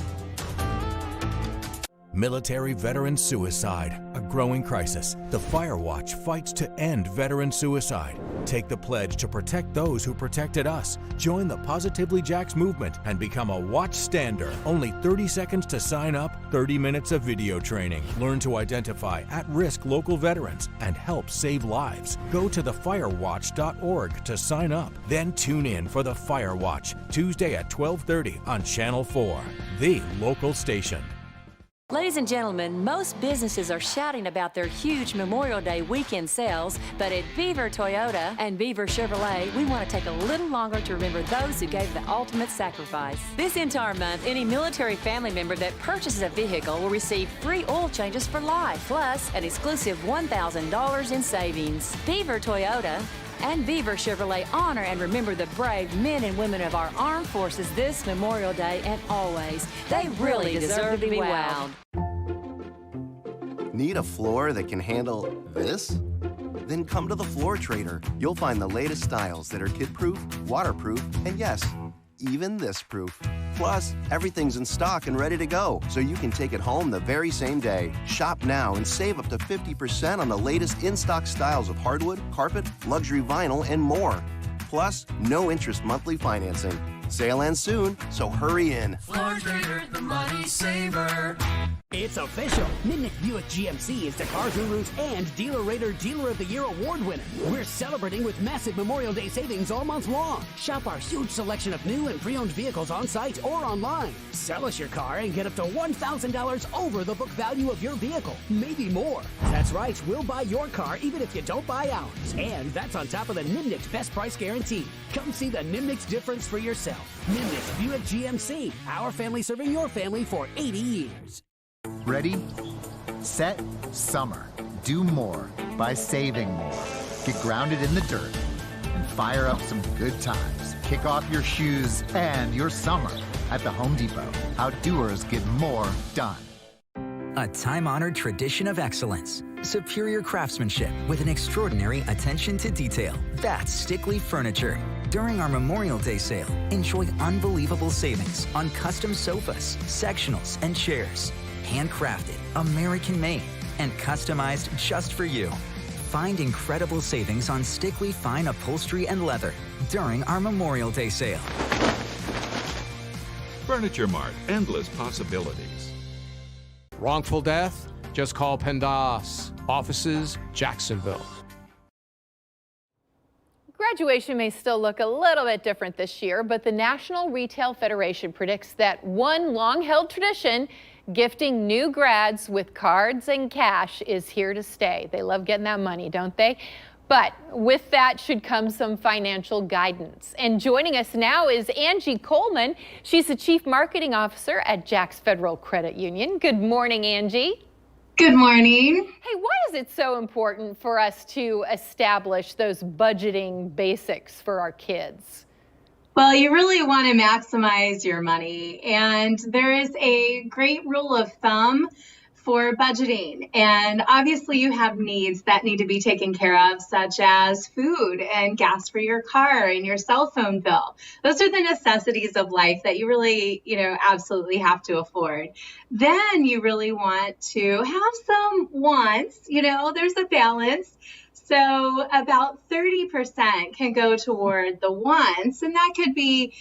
Military veteran suicide, a growing crisis. The Fire Watch fights to end veteran suicide. Take the pledge to protect those who protected us. Join the Positively Jax movement and become a watch stander. Only 30 seconds to sign up, 30 minutes of video training. Learn to identify at-risk local veterans and help save lives. Go to thefirewatch.org to sign up. Then tune in for the Fire Watch, Tuesday at 12:30 on Channel 4, the local station. Ladies and gentlemen, most businesses are shouting about their huge Memorial Day weekend sales, but at Beaver Toyota and Beaver Chevrolet, we want to take a little longer to remember those who gave the ultimate sacrifice. This entire month, any military family member that purchases a vehicle will receive free oil changes for life, plus an exclusive $1,000 in savings. Beaver Toyota and Beaver Chevrolet honor and remember the brave men and women of our armed forces this Memorial Day and always. They really deserve to be wowed. Need a floor that can handle this? Then come to the Floor Trader. You'll find the latest styles that are kid-proof, waterproof, and yes, even this proof. Plus, everything's in stock and ready to go, so you can take it home the very same day. Shop now and save up to 50% on the latest in-stock styles of hardwood, carpet, luxury vinyl, and more. Plus, no interest monthly financing. Sale ends soon, so hurry in. Floor Trader, the money saver. It's official. Nimnicht Buick GMC is the Car Guru's and Dealer Rater Dealer of the Year award winner. We're celebrating with massive Memorial Day savings all month long. Shop our huge selection of new and pre-owned vehicles on site or online. Sell us your car and get up to $1,000 over the book value of your vehicle, maybe more. That's right, we'll buy your car even if you don't buy ours. And that's on top of the Nimnicht Best Price Guarantee. Come see the Nimnicht difference for yourself. Nimnicht Buick GMC, our family serving your family for 80 years. Ready, set, summer. Do more by saving more. Get grounded in the dirt and fire up some good times. Kick off your shoes and your summer at the Home Depot. Outdoors get more done. A time-honored tradition of excellence. Superior craftsmanship with an extraordinary attention to detail. That's Stickley Furniture. During our Memorial Day sale, enjoy unbelievable savings on custom sofas, sectionals, and chairs. Handcrafted, American-made, and customized just for you. Find incredible savings on Stickley fine upholstery and leather during our Memorial Day sale. Furniture Mart, endless possibilities. Wrongful death? Just call PEMDAS. Offices, Jacksonville. Graduation may still look a little bit different this year, but the National Retail Federation predicts that one long-held tradition, gifting new grads with cards and cash, is here to stay. They love getting that money, don't they? But with that should come some financial guidance. And joining us now is Angie Coleman. She's the Chief Marketing Officer at Jax Federal Credit Union. Good morning, Angie. Good morning. Hey, why is it so important for us to establish those budgeting basics for our kids? Well, you really want to maximize your money, and there is a great rule of thumb for budgeting. And obviously you have needs that need to be taken care of, such as food and gas for your car and your cell phone bill. Those are the necessities of life that you really, absolutely have to afford. Then you really want to have some wants, there's a balance. So about 30% can go toward the wants, and that could be,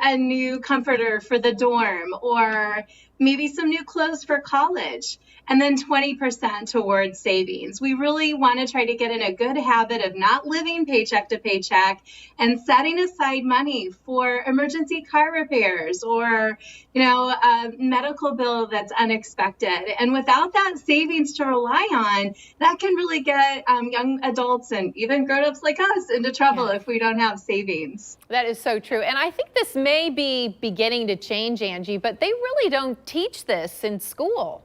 a new comforter for the dorm or maybe some new clothes for college, and then 20% towards savings. We really want to try to get in a good habit of not living paycheck to paycheck and setting aside money for emergency car repairs or, a medical bill that's unexpected. And without that savings to rely on, that can really get young adults and even grown-ups like us into trouble if we don't have savings. That is so true. And I think this may be beginning to change, Angie, but they really don't teach this in school.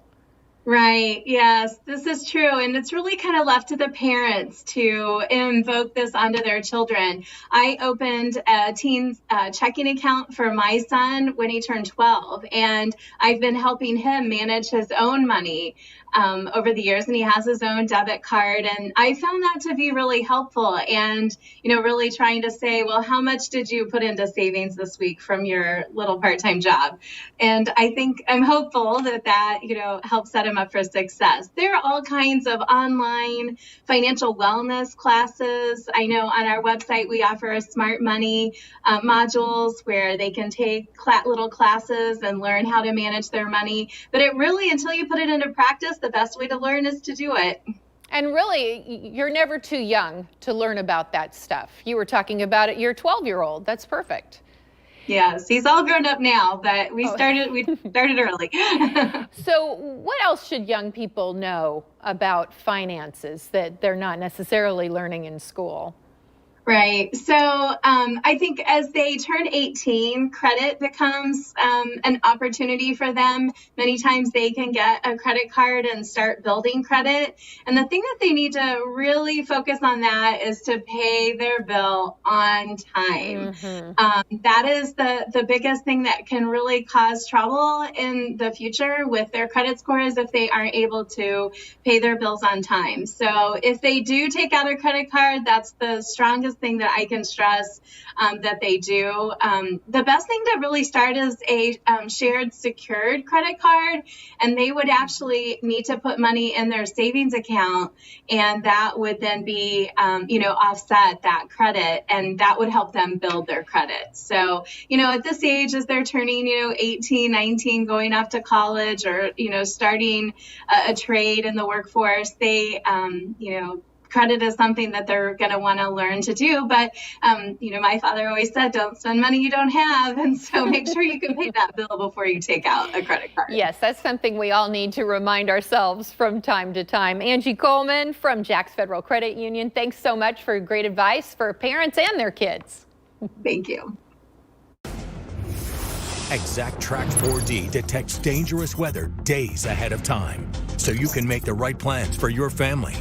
Right. Yes, this is true. And it's really kind of left to the parents to invoke this onto their children. I opened a teen checking account for my son when he turned 12, and I've been helping him manage his own money over the years, and he has his own debit card. And I found that to be really helpful and, really trying to say, well, how much did you put into savings this week from your little part-time job? And I'm hopeful that helps set him up for success. There are all kinds of online financial wellness classes. I know on our website, we offer smart money modules where they can take little classes and learn how to manage their money. But it really, until you put it into practice, the best way to learn is to do it. And really, you're never too young to learn about that stuff. You were talking about it, your 12-year-old. That's perfect. Yes, he's all grown up now, but we started early. So what else should young people know about finances that they're not necessarily learning in school? Right. So I think as they turn 18, credit becomes an opportunity for them. Many times they can get a credit card and start building credit. And the thing that they need to really focus on that is to pay their bill on time. Mm-hmm. That is the biggest thing that can really cause trouble in the future with their credit scores if they aren't able to pay their bills on time. So if they do take out a credit card, that's the strongest biggest thing that I can stress that they do. The best thing to really start is a shared secured credit card, and they would actually need to put money in their savings account, and that would then be, offset that credit, and that would help them build their credit. So, at this age, as they're turning, 18, 19, going off to college, or, starting a trade in the workforce, they, credit is something that they're going to want to learn to do. But, my father always said, don't spend money you don't have. And so make sure you can pay that bill before you take out a credit card. Yes, that's something we all need to remind ourselves from time to time. Angie Coleman from Jack's Federal Credit Union, thanks so much for great advice for parents and their kids. Thank you. Exact Track 4D detects dangerous weather days ahead of time, so you can make the right plans for your family.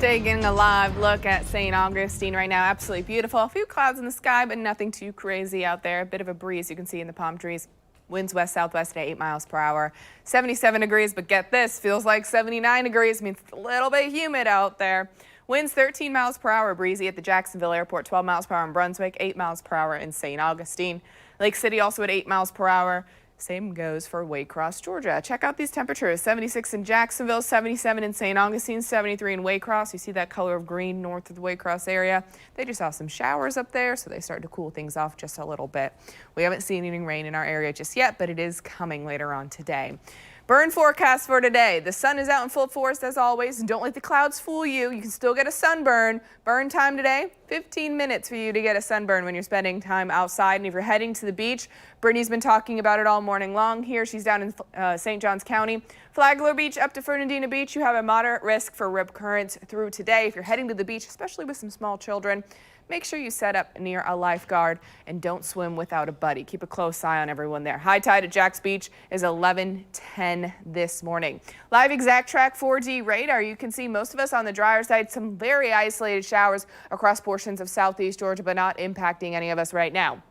Taking a live look at St. Augustine right now. Absolutely beautiful. A few clouds in the sky, but nothing too crazy out there. A bit of a breeze you can see in the palm trees. Winds west-southwest at 8 miles per hour. 77 degrees, but get this, feels like 79 degrees. Means it's a little bit humid out there. Winds 13 miles per hour, breezy at the Jacksonville Airport, 12 miles per hour in Brunswick, 8 miles per hour in St. Augustine. Lake City also at 8 miles per hour. Same goes for Waycross, Georgia. Check out these temperatures. 76 in Jacksonville, 77 in St. Augustine, 73 in Waycross. You see that color of green north of the Waycross area. They just saw some showers up there, so they started to cool things off just a little bit. We haven't seen any rain in our area just yet, but it is coming later on today. Burn forecast for today. The sun is out in full force as always. Don't let the clouds fool you. You can still get a sunburn. Burn time today, 15 minutes for you to get a sunburn when you're spending time outside. And if you're heading to the beach, Brittany's been talking about it all morning long here. She's down in St. Johns County. Flagler Beach up to Fernandina Beach, you have a moderate risk for rip currents through today. If you're heading to the beach, especially with some small children, make sure you set up near a lifeguard and don't swim without a buddy. Keep a close eye on everyone there. High tide at Jack's Beach is 11:10 this morning. Live Exact Track 4D radar. You can see most of us on the drier side, some very isolated showers across portions of southeast Georgia, but not impacting any of us right now.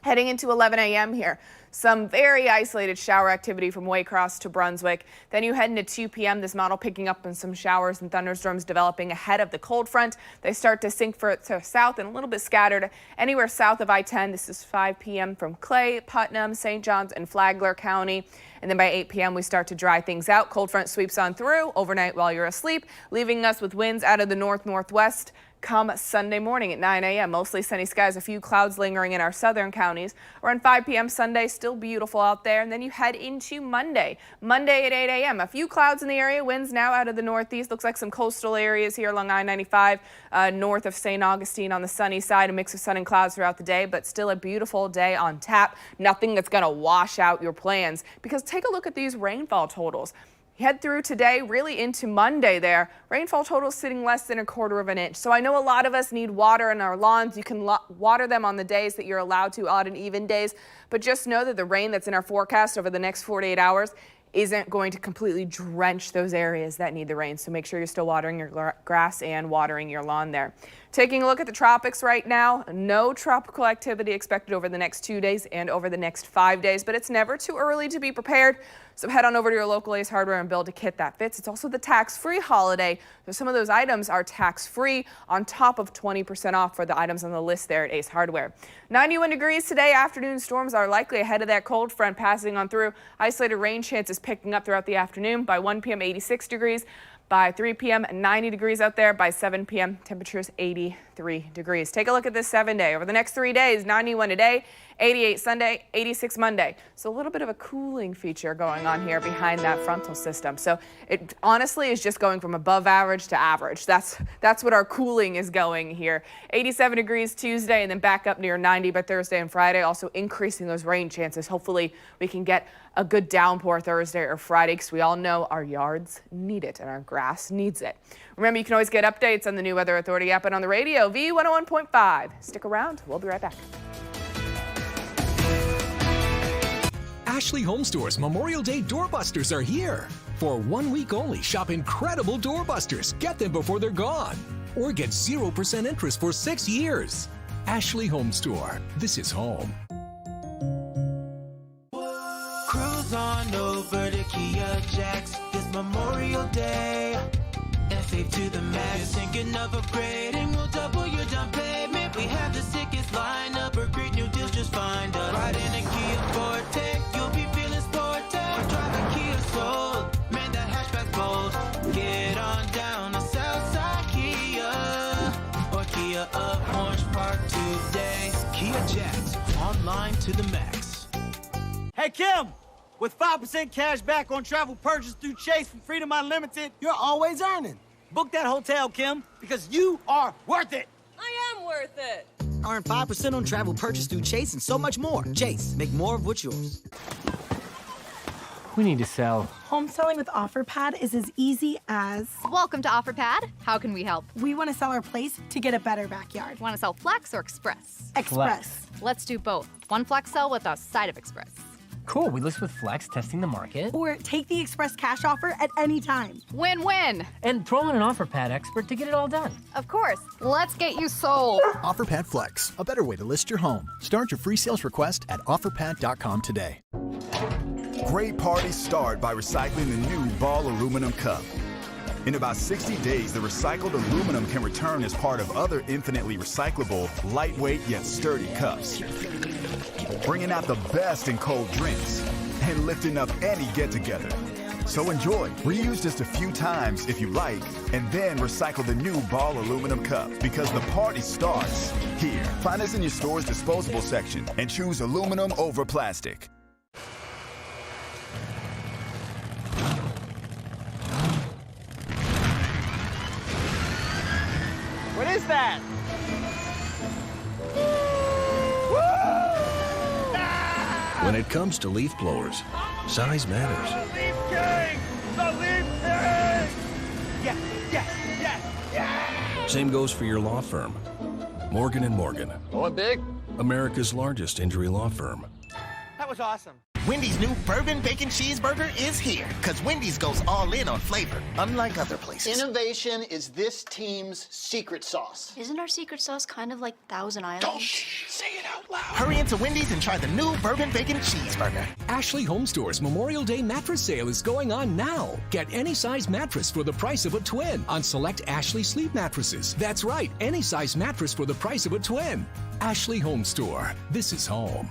Heading into 11 a.m. here, some very isolated shower activity from Waycross to Brunswick. Then you head into 2 p.m. This model picking up on some showers and thunderstorms developing ahead of the cold front. They start to sink to south and a little bit scattered anywhere south of I-10. This is 5 p.m. from Clay, Putnam, St. Johns, and Flagler County. And then by 8 p.m. we start to dry things out. Cold front sweeps on through overnight while you're asleep, leaving us with winds out of the north-northwest. Come Sunday morning at 9 a.m. Mostly sunny skies, a few clouds lingering in our southern counties. Around 5 p.m. Sunday, still beautiful out there. And then you head into Monday. Monday at 8 a.m. A few clouds in the area, winds now out of the northeast. Looks like some coastal areas here along I-95 north of St. Augustine on the sunny side. A mix of sun and clouds throughout the day, but still a beautiful day on tap. Nothing that's going to wash out your plans, because take a look at these rainfall totals. Head through today, really into Monday there. Rainfall totals sitting less than 1/4 of an inch. So I know a lot of us need water in our lawns. You can water them on the days that you're allowed to, odd and even days. But just know that the rain that's in our forecast over the next 48 hours isn't going to completely drench those areas that need the rain. So make sure you're still watering your grass and watering your lawn there. Taking a look at the tropics right now, no tropical activity expected over the next 2 days and over the next 5 days, but it's never too early to be prepared. So head on over to your local Ace Hardware and build a kit that fits. It's also the tax-free holiday. So some of those items are tax-free on top of 20% off for the items on the list there at Ace Hardware. 91 degrees today. Afternoon storms are likely ahead of that cold front passing on through. Isolated rain chances picking up throughout the afternoon. By 1 p.m., 86 degrees. By 3 p.m., 90 degrees out there. By 7 p.m., temperatures 83 degrees. Take a look at this 7-day. Over the next 3 days, 91 today, 88 Sunday, 86 Monday. So a little bit of a cooling feature going on here behind that frontal system. So it honestly is just going from above average to average. That's what our cooling is going here. 87 degrees Tuesday and then back up near 90 by Thursday and Friday. Also increasing those rain chances. Hopefully we can get a good downpour Thursday or Friday, because we all know our yards need it and our grass needs it. Remember, you can always get updates on the new Weather Authority app and on the radio, V101.5. Stick around. We'll be right back. Ashley Home Store's Memorial Day Doorbusters are here. For 1 week only, shop incredible doorbusters. Get them before they're gone. Or get 0% interest for 6 years. Ashley Home Store. This is home. Cruise on over to Kia Jax this Memorial Day and save to the max. Thinking of upgrading, we'll double your down payment. We have the sickest lineup, or great new deals, just find us. Ride in a Kia Forte, you'll be feeling sporty. Or drive a Kia Soul, man, that hatchback bold. Get on down to Southside Kia, or Kia of Orange Park today. Kia Jazz, online to the max. Hey, Kim! With 5% cash back on travel purchase through Chase from Freedom Unlimited, you're always earning. Book that hotel, Kim, because you are worth it. I am worth it. Earn 5% on travel purchase through Chase and so much more. Chase, make more of what's yours. We need to sell. Home selling with OfferPad is as easy as... Welcome to OfferPad. How can we help? We want to sell our place to get a better backyard. Want to sell Flex or Express? Express. Let's do both. One Flex sell with a side of Express. Cool, we list with Flex, testing the market. Or take the Express cash offer at any time. Win-win. And throw in an OfferPad expert to get it all done. Of course. Let's get you sold. OfferPad Flex, a better way to list your home. Start your free sales request at OfferPad.com today. Great parties start by recycling the new Ball Aluminum Cup. In about 60 days, the recycled aluminum can return as part of other infinitely recyclable, lightweight yet sturdy cups. Bringing out the best in cold drinks and lifting up any get-together. So enjoy, reuse just a few times if you like, and then recycle the new Ball Aluminum Cup because the party starts here. Find us in your store's disposable section and choose aluminum over plastic. What is that? When it comes to leaf blowers, size matters. The Leaf King! The Leaf King! Yeah, yeah, yeah, yeah! Same goes for your law firm. Morgan & Morgan. Going big? America's largest injury law firm. That was awesome. Wendy's new Bourbon Bacon Cheeseburger is here, because Wendy's goes all in on flavor, unlike other places. Innovation is this team's secret sauce. Isn't our secret sauce kind of like Thousand Island? Don't say it out loud. Hurry into Wendy's and try the new Bourbon Bacon Cheeseburger. Ashley Home Store's Memorial Day mattress sale is going on now. Get any size mattress for the price of a twin on select Ashley sleep mattresses. That's right, any size mattress for the price of a twin. Ashley Home Store. This is home.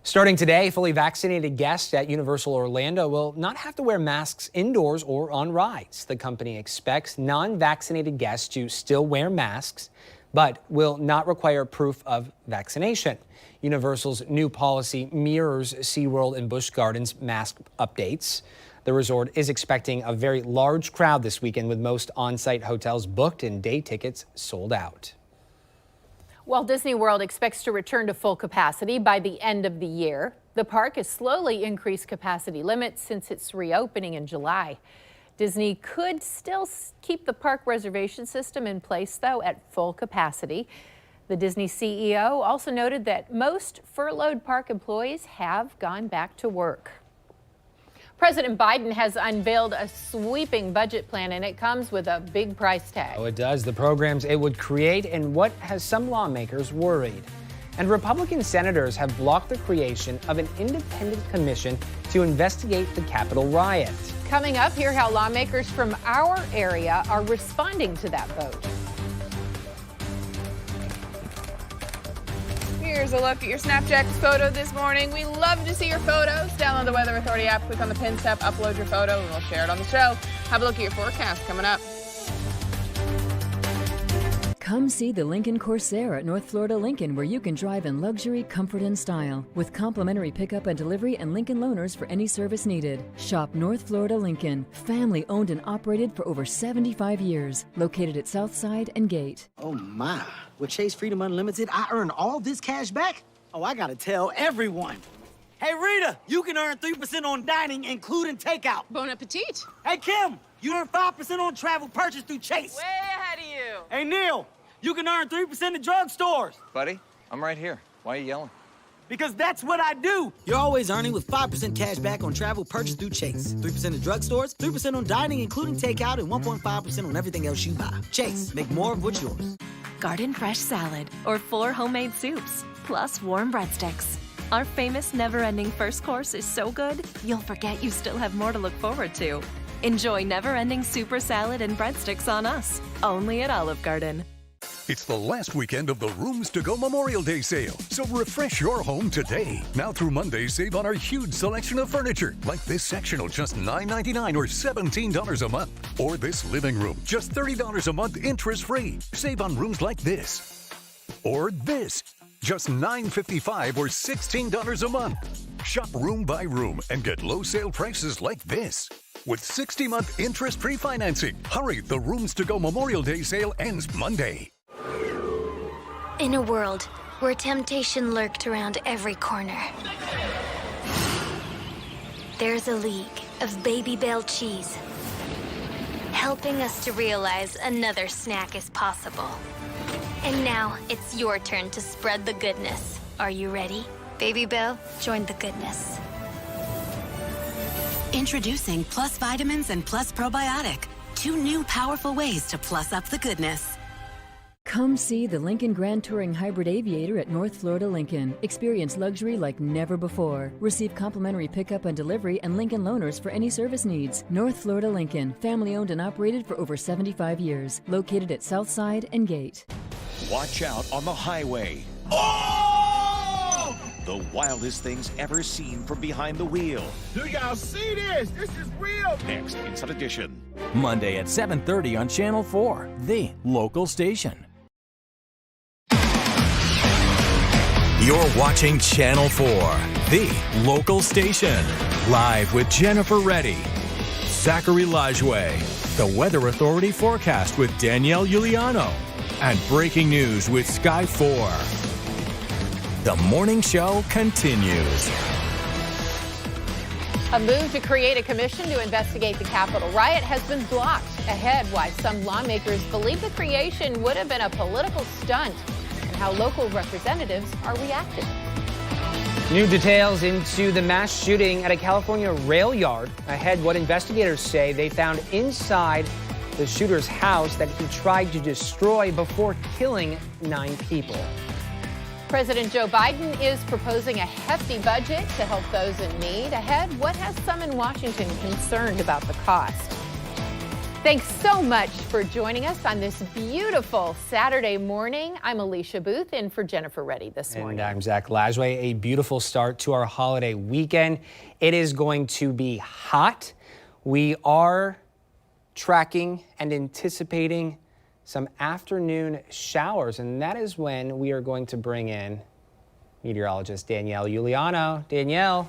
Starting today, fully vaccinated guests at Universal Orlando will not have to wear masks indoors or on rides. The company expects non-vaccinated guests to still wear masks, but will not require proof of vaccination. Universal's new policy mirrors SeaWorld and Busch Gardens mask updates. The resort is expecting a very large crowd this weekend, with most on-site hotels booked and day tickets sold out. Walt Disney World expects to return to full capacity by the end of the year. The park has slowly increased capacity limits since its reopening in July. Disney could still keep the park reservation system in place, though, at full capacity. The Disney CEO also noted that most furloughed park employees have gone back to work. President Biden has unveiled a sweeping budget plan, and it comes with a big price tag. Oh, it does. The programs it would create and what has some lawmakers worried. And Republican senators have blocked the creation of an independent commission to investigate the Capitol riot. Coming up, hear how lawmakers from our area are responding to that vote. Here's a look at your Snapchat photo this morning. We love to see your photos. Download the Weather Authority app, click on the pins tab, upload your photo, and we'll share it on the show. Have a look at your forecast coming up. Come see the Lincoln Corsair at North Florida Lincoln, where you can drive in luxury, comfort, and style, with complimentary pickup and delivery and Lincoln loaners for any service needed. Shop North Florida Lincoln, family owned and operated for over 75 years, located at Southside and Gate. Oh my, with Chase Freedom Unlimited, I earn all this cash back? Oh, I gotta tell everyone. Hey Rita, you can earn 3% on dining, including takeout. Bon appetit. Hey Kim, you earn 5% on travel purchase through Chase. Way ahead of you. Hey Neil, you can earn 3% at drugstores. Buddy, I'm right here. Why are you yelling? Because that's what I do. You're always earning with 5% cash back on travel purchased through Chase. 3% at drugstores, 3% on dining, including takeout, and 1.5% on everything else you buy. Chase, make more of what's yours. Garden fresh salad or 4 homemade soups, plus warm breadsticks. Our famous never-ending first course is so good, you'll forget you still have more to look forward to. Enjoy never-ending super salad and breadsticks on us, only at Olive Garden. It's the last weekend of the Rooms to Go Memorial Day sale, so refresh your home today. Now through Monday, save on our huge selection of furniture, like this sectional, just $9.99 or $17 a month. Or this living room, just $30 a month interest-free. Save on rooms like this. Or this, just $9.55 or $16 a month. Shop room by room and get low sale prices like this. With 60-month interest-free financing. Hurry, the Rooms to Go Memorial Day sale ends Monday. In a world where temptation lurked around every corner, there's a league of Baby Bell cheese, helping us to realize another snack is possible. And now it's your turn to spread the goodness. Are you ready? Baby Bell, join the goodness. Introducing Plus Vitamins and Plus Probiotic. 2 new powerful ways to plus up the goodness. Come see the Lincoln Grand Touring Hybrid Aviator at North Florida Lincoln. Experience luxury like never before. Receive complimentary pickup and delivery and Lincoln loaners for any service needs. North Florida Lincoln, family owned and operated for over 75 years. Located at Southside and Gate. Watch out on the highway. Oh! The wildest things ever seen from behind the wheel. Do y'all see this? This is real. Next, Inside Edition. Monday at 7:30 on Channel 4, the local station. You're watching Channel 4, the local station. Live with Jennifer Reddy, Zachary Lajwe, the Weather Authority forecast with Danielle Giuliano, and breaking news with Sky 4. The morning show continues. A move to create a commission to investigate the Capitol riot has been blocked. Ahead, why some lawmakers believe the creation would have been a political stunt and how local representatives are reacting. New details into the mass shooting at a California rail yard. Ahead, what investigators say they found inside the shooter's house that he tried to destroy before killing 9 people. President Joe Biden is proposing a hefty budget to help those in need. Ahead, what has some in Washington concerned about the cost? Thanks so much for joining us on this beautiful Saturday morning. I'm Alicia Booth in for Jennifer Reddy this morning. And I'm Zach Lajwe. A beautiful start to our holiday weekend. It is going to be hot. We are tracking and anticipating some afternoon showers, and that is when we are going to bring in meteorologist Danielle Giuliano. Danielle,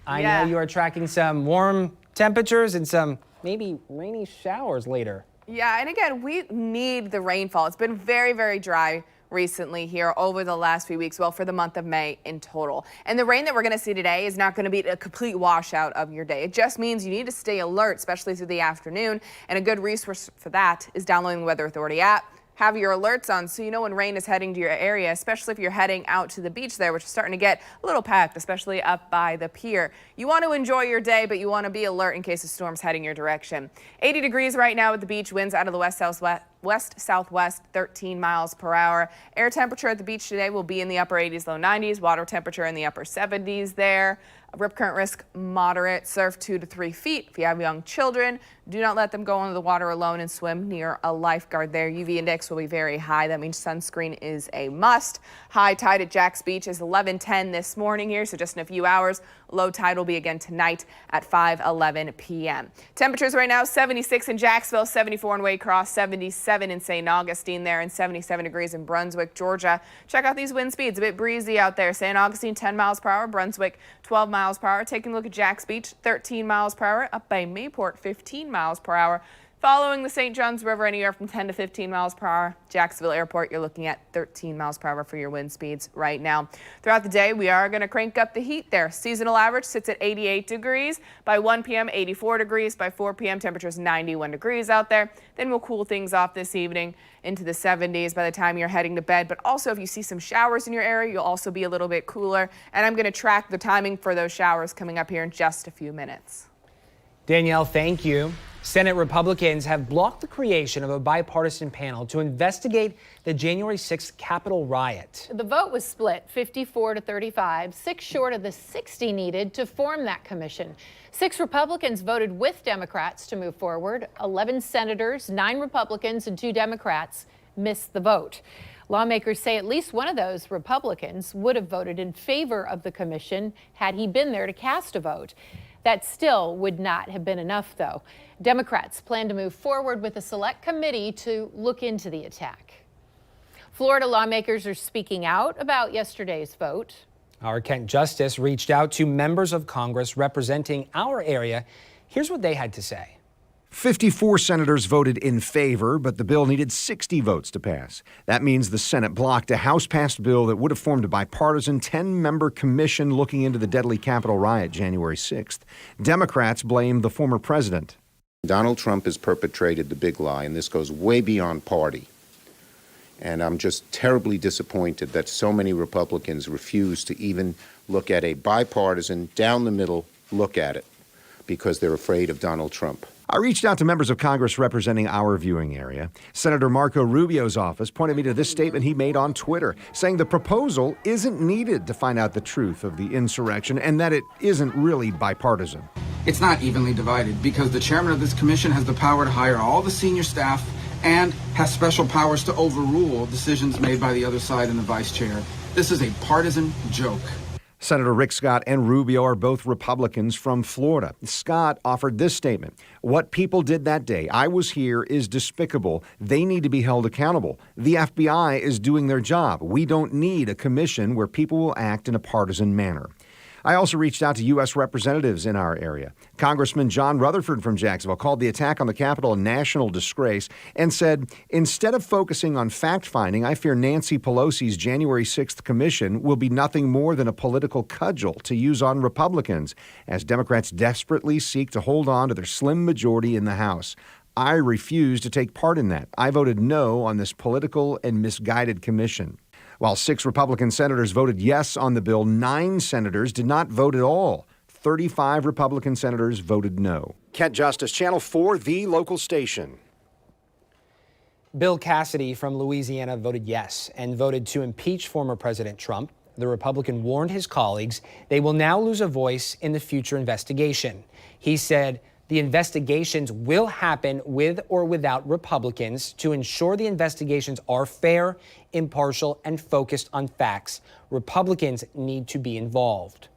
I know you are tracking some warm temperatures and some maybe rainy showers later. Yeah, and again, we need the rainfall. It's been very, very dry recently here over the last few weeks, well, for the month of May in total. And the rain that we're going to see today is not going to be a complete washout of your day. It just means you need to stay alert, especially through the afternoon. And a good resource for that is downloading the Weather Authority app. Have your alerts on so you know when rain is heading to your area, especially if you're heading out to the beach there, which is starting to get a little packed, especially up by the pier. You want to enjoy your day, but you want to be alert in case a storm's heading your direction. 80 degrees right now at the beach, winds out of the west-southwest, 13 miles per hour. Air temperature at the beach today will be in the upper 80s, low 90s. Water temperature in the upper 70s there. Rip current risk moderate. Surf 2 to 3 feet. If you have young children, do not let them go into the water alone and swim near a lifeguard there. UV index will be very high. That means sunscreen is a must. High tide at Jack's Beach is 11:10 this morning here, so just in a few hours. Low tide will be again tonight at 5:11 p.m. Temperatures right now 76 in Jacksonville, 74 in Waycross, 77 in St. Augustine there, and 77 degrees in Brunswick, Georgia. Check out these wind speeds. A bit breezy out there. St. Augustine 10 miles per hour, Brunswick 12 miles per hour. Taking a look at Jack's Beach, 13 miles per hour. Up by Mayport, 15 miles per hour. Following the St. Johns River, anywhere from 10 to 15 miles per hour. Jacksonville Airport, you're looking at 13 miles per hour for your wind speeds right now. Throughout the day, we are going to crank up the heat there. Seasonal average sits at 88 degrees. By 1 p.m., 84 degrees. By 4 p.m., temperatures 91 degrees out there. Then we'll cool things off this evening into the 70s by the time you're heading to bed. But also, if you see some showers in your area, you'll also be a little bit cooler. And I'm going to track the timing for those showers coming up here in just a few minutes. Danielle, thank you. Senate Republicans have blocked the creation of a bipartisan panel to investigate the January 6th Capitol riot. The vote was split 54 to 35, 6 short of the 60 needed to form that commission. 6 Republicans voted with Democrats to move forward. 11 senators, 9 Republicans, and 2 Democrats missed the vote. Lawmakers say at least one of those Republicans would have voted in favor of the commission had he been there to cast a vote. That still would not have been enough, though. Democrats plan to move forward with a select committee to look into the attack. Florida lawmakers are speaking out about yesterday's vote. Our Kent Justice reached out to members of Congress representing our area. Here's what they had to say. 54 senators voted in favor, but the bill needed 60 votes to pass. That means the Senate blocked a House-passed bill that would have formed a bipartisan 10-member commission looking into the deadly Capitol riot January 6th. Democrats blame the former president. Donald Trump has perpetrated the big lie, and this goes way beyond party. And I'm just terribly disappointed that so many Republicans refuse to even look at a bipartisan, down-the-middle look at it because they're afraid of Donald Trump. I reached out to members of Congress representing our viewing area. Senator Marco Rubio's office pointed me to this statement he made on Twitter, saying the proposal isn't needed to find out the truth of the insurrection and that it isn't really bipartisan. It's not evenly divided because the chairman of this commission has the power to hire all the senior staff and has special powers to overrule decisions made by the other side and the vice chair. This is a partisan joke. Senator Rick Scott and Rubio are both Republicans from Florida. Scott offered this statement. What people did that day, I was here, is despicable. They need to be held accountable. The FBI is doing their job. We don't need a commission where people will act in a partisan manner. I also reached out to U.S. representatives in our area. Congressman John Rutherford from Jacksonville called the attack on the Capitol a national disgrace and said, instead of focusing on fact-finding, I fear Nancy Pelosi's January 6th commission will be nothing more than a political cudgel to use on Republicans as Democrats desperately seek to hold on to their slim majority in the House. I refuse to take part in that. I voted no on this political and misguided commission. While 6 Republican senators voted yes on the bill, 9 senators did not vote at all. 35 Republican senators voted no. Kent Justice, Channel 4, the local station. Bill Cassidy from Louisiana voted yes and voted to impeach former President Trump. The Republican warned his colleagues they will now lose a voice in the future investigation. He said the investigations will happen with or without Republicans to ensure the investigations are fair, impartial, and focused on facts. Republicans need to be involved.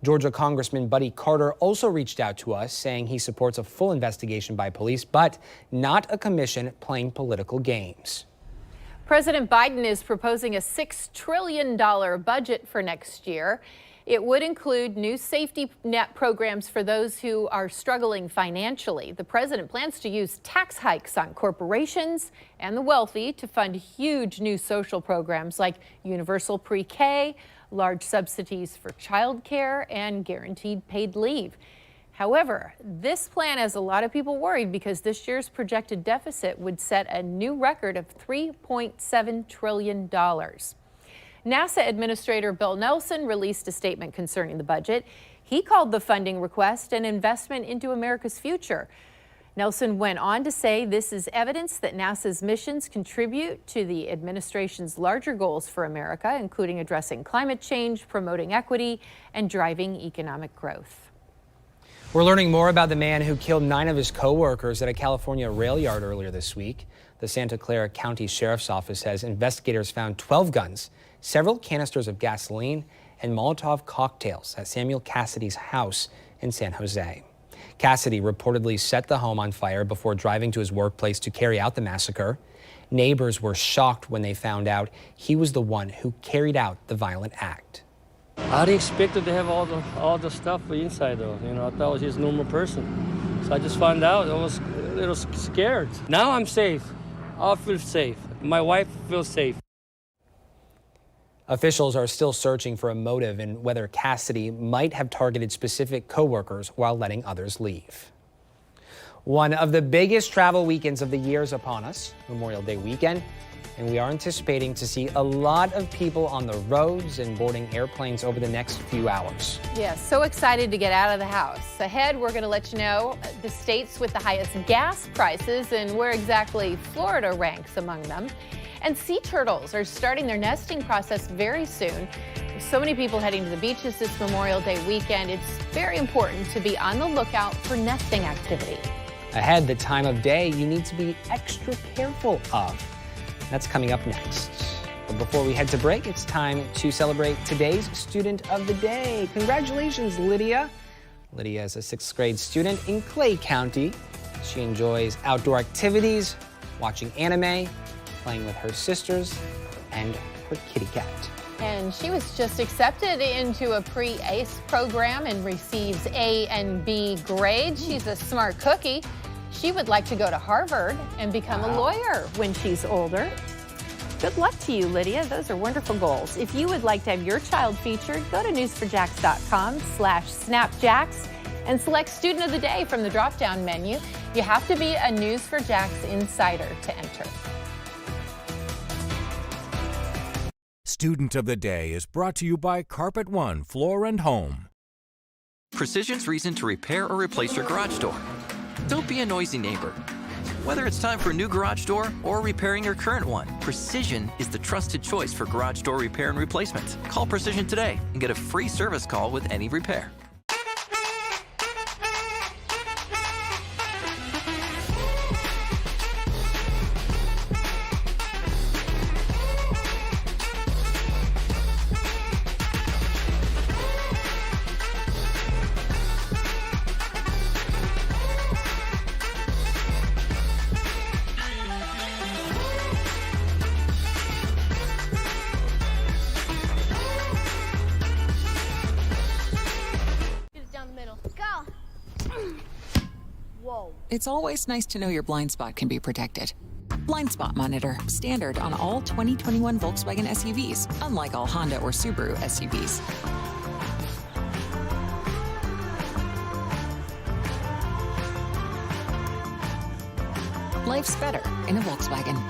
Georgia Congressman Buddy Carter also reached out to us saying he supports a full investigation by police, but not a commission playing political games. President Biden is proposing a $6 trillion budget for next year. It would include new safety net programs for those who are struggling financially. The president plans to use tax hikes on corporations and the wealthy to fund huge new social programs like universal pre-K, large subsidies for childcare, and guaranteed paid leave. However, this plan has a lot of people worried because this year's projected deficit would set a new record of $3.7 trillion. NASA Administrator Bill Nelson released a statement concerning the budget. He called the funding request an investment into America's future. Nelson went on to say this is evidence that NASA's missions contribute to the administration's larger goals for America, including addressing climate change, promoting equity, and driving economic growth. We're learning more about the man who killed 9 of his co-workers at a California rail yard earlier this week. The Santa Clara County Sheriff's Office says investigators found 12 guns, several canisters of gasoline, and Molotov cocktails at Samuel Cassidy's house in San Jose. Cassidy reportedly set the home on fire before driving to his workplace to carry out the massacre. Neighbors were shocked when they found out he was the one who carried out the violent act. I didn't expect to have all the stuff inside though. You know, I thought I was just a normal person. So I just found out I was a little scared. Now I'm safe. I feel safe. My wife feels safe. Officials are still searching for a motive in whether Cassidy might have targeted specific coworkers while letting others leave. One of the biggest travel weekends of the year is upon us, Memorial Day weekend. and we are anticipating to see a lot of people on the roads and boarding airplanes over the next few hours. Yeah, so excited to get out of the house. Ahead, we're going to let you know the states with the highest gas prices and where exactly Florida ranks among them. And sea turtles are starting their nesting process very soon. So many people heading to the beaches this Memorial Day weekend. It's very important to be on the lookout for nesting activity. Ahead, the time of day you need to be extra careful of. That's coming up next. But before we head to break, it's time to celebrate today's Student of the Day. Congratulations, Lydia. Lydia is a 6th grade student in Clay County. She enjoys outdoor activities, watching anime, playing with her sisters, and her kitty cat. And she was just accepted into a pre-ACE program and receives A and B grades. She's a smart cookie. She would like to go to Harvard and become a lawyer when she's older. Good luck to you, Lydia. Those are wonderful goals. If you would like to have your child featured, go to news4jax.com/snapjacks and select Student of the Day from the drop-down menu. You have to be a News4Jax insider to enter. Student of the Day is brought to you by Carpet One Floor and Home. Precision's reason to repair or replace your garage door. Don't be a noisy neighbor. Whether it's time for a new garage door or repairing your current one, Precision is the trusted choice for garage door repair and replacement. Call Precision today and get a free service call with any repair. It's always nice to know your blind spot can be protected. Blind Spot Monitor, standard on all 2021 Volkswagen SUVs, unlike all Honda or Subaru SUVs. Life's better in a Volkswagen.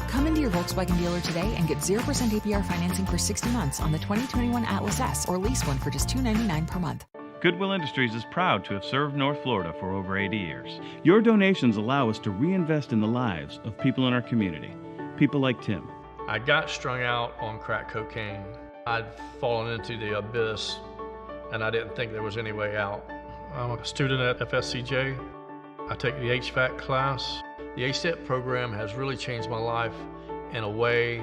Come into your Volkswagen dealer today and get 0% APR financing for 60 months on the 2021 Atlas S or lease one for just $299 per month. Goodwill Industries is proud to have served North Florida for over 80 years. Your donations allow us to reinvest in the lives of people in our community. People like Tim. I got strung out on crack cocaine. I'd fallen into the abyss, and I didn't think there was any way out. I'm a student at FSCJ. I take the HVAC class. The ACEP program has really changed my life in a way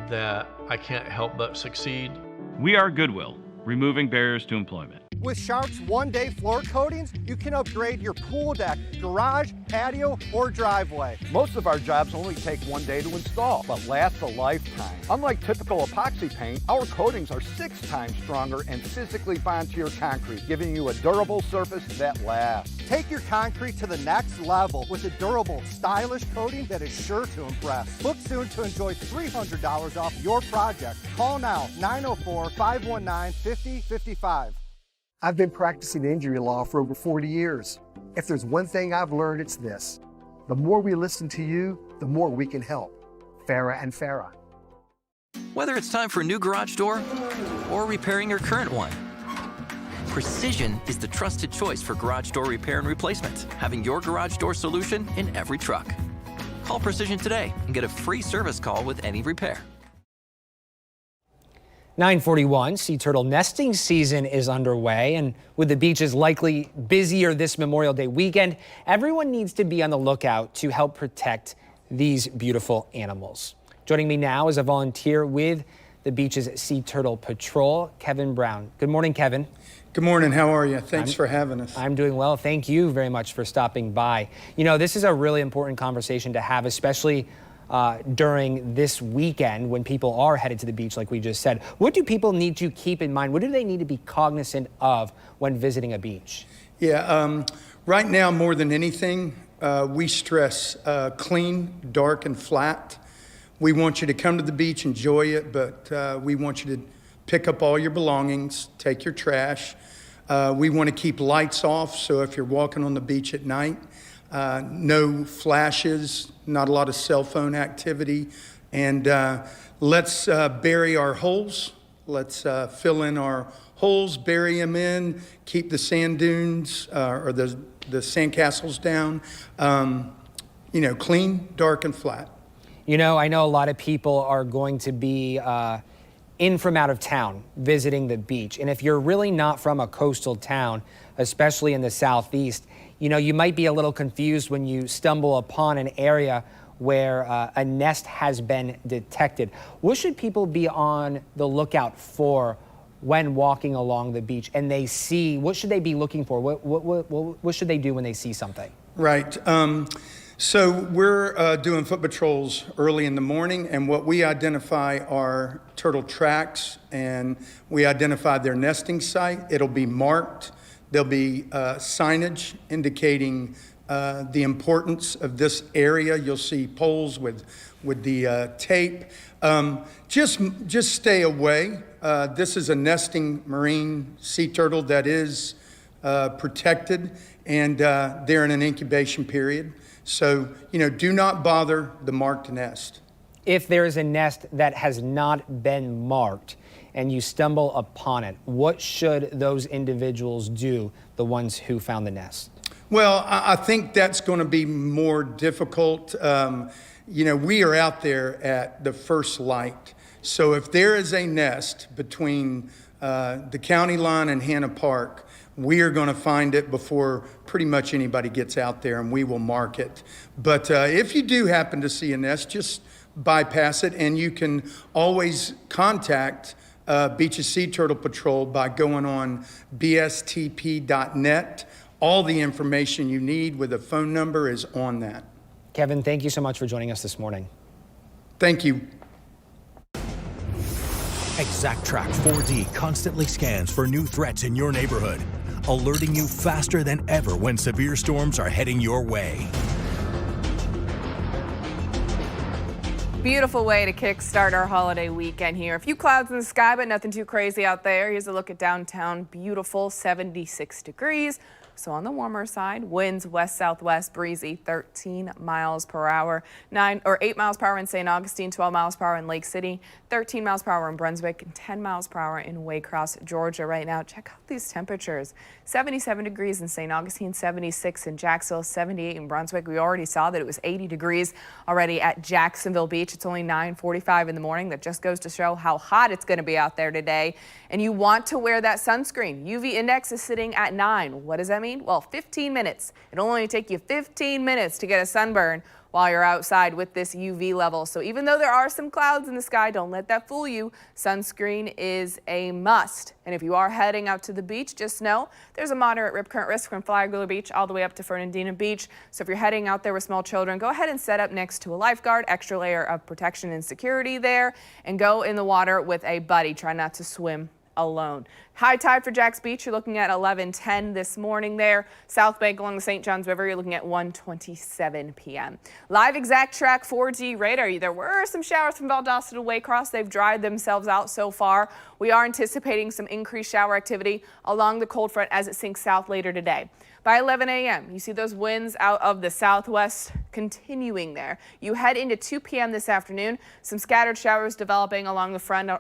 that I can't help but succeed. We are Goodwill, removing barriers to employment. With Sharp's one-day floor coatings, you can upgrade your pool deck, garage, patio, or driveway. Most of our jobs only take 1 day to install, but last a lifetime. Unlike typical epoxy paint, our coatings are 6 times stronger and physically bond to your concrete, giving you a durable surface that lasts. Take your concrete to the next level with a durable, stylish coating that is sure to impress. Book soon to enjoy $300 off your project. Call now, 904-519-5055. I've been practicing injury law for over 40 years. If there's one thing I've learned, it's this. The more we listen to you, the more we can help. Farah and Farah. Whether it's time for a new garage door or repairing your current one, Precision is the trusted choice for garage door repair and replacement, having your garage door solution in every truck. Call Precision today and get a free service call with any repair. 9:41, sea turtle nesting season is underway, and with the beaches likely busier this Memorial Day weekend, everyone needs to be on the lookout to help protect these beautiful animals. Joining me now is a volunteer with the beach's Sea Turtle Patrol, Kevin Brown. Good morning, Kevin. Good morning. How are you? Thanks for having us. I'm doing well. Thank you very much for stopping by. You know, this is a really important conversation to have, especially during this weekend when people are headed to the beach, like we just said. What do people need to keep in mind? What do they need to be cognizant of when visiting a beach? Yeah, right now, more than anything, we stress clean, dark, and flat. We want you to come to the beach, enjoy it, but we want you to pick up all your belongings, take your trash. We want to keep lights off, so if you're walking on the beach at night, no flashes, not a lot of cell phone activity. And let's bury our holes. Let's fill in our holes, bury them in, keep the sand dunes or the sandcastles down, clean, dark, and flat. I know a lot of people are going to be in from out of town visiting the beach. And if you're really not from a coastal town, especially in the southeast, you might be a little confused when you stumble upon an area where a nest has been detected. What should people be on the lookout for when walking along the beach and they see, what should they be looking for? What should they do when they see something? Right. So we're doing foot patrols early in the morning, and what we identify are turtle tracks, and we identify their nesting site. It'll be marked. There'll be signage indicating the importance of this area. You'll see poles with the tape. Just stay away. This is a nesting marine sea turtle that is protected, and they're in an incubation period. So, do not bother the marked nest. If there is a nest that has not been marked and you stumble upon it, what should those individuals do, the ones who found the nest? Well, I think that's going to be more difficult. We are out there at the first light. So if there is a nest between the county line and Hanna Park, we are going to find it before pretty much anybody gets out there, and we will mark it. But if you do happen to see a nest, just bypass it, and you can always contact Beaches Sea Turtle Patrol by going on bstp.net. All the information you need with a phone number is on that. Kevin, thank you so much for joining us this morning. Thank you. ExactTrack 4D constantly scans for new threats in your neighborhood, alerting you faster than ever when severe storms are heading your way. Beautiful way to kickstart our holiday weekend here. A few clouds in the sky, but nothing too crazy out there. Here's a look at downtown. Beautiful, 76 degrees. So on the warmer side, winds west-southwest, breezy, 13 miles per hour, 8 miles per hour in St. Augustine, 12 miles per hour in Lake City, 13 miles per hour in Brunswick, and 10 miles per hour in Waycross, Georgia right now. Check out these temperatures. 77 degrees in St. Augustine, 76 in Jacksonville, 78 in Brunswick. We already saw that it was 80 degrees already at Jacksonville Beach. It's only 9:45 in the morning. That just goes to show how hot it's going to be out there today. And you want to wear that sunscreen. UV index is sitting at 9. What does that mean? Well, 15 minutes. It'll only take you 15 minutes to get a sunburn while you're outside with this UV level. So even though there are some clouds in the sky, don't let that fool you. Sunscreen is a must. And if you are heading out to the beach, just know there's a moderate rip current risk from Flagler Beach all the way up to Fernandina Beach. So if you're heading out there with small children, go ahead and set up next to a lifeguard, extra layer of protection and security there, and go in the water with a buddy. Try not to swim alone. High tide for Jax Beach, you're looking at 11:10 this morning there. South Bank along the St. Johns River, you're looking at 1:27 p.m. Live ExactTrack 4D radar. There were some showers from Valdosta to Waycross. They've dried themselves out so far. We are anticipating some increased shower activity along the cold front as it sinks south later today. By 11 a.m., you see those winds out of the southwest continuing there. You head into 2 p.m. this afternoon. Some scattered showers developing along the front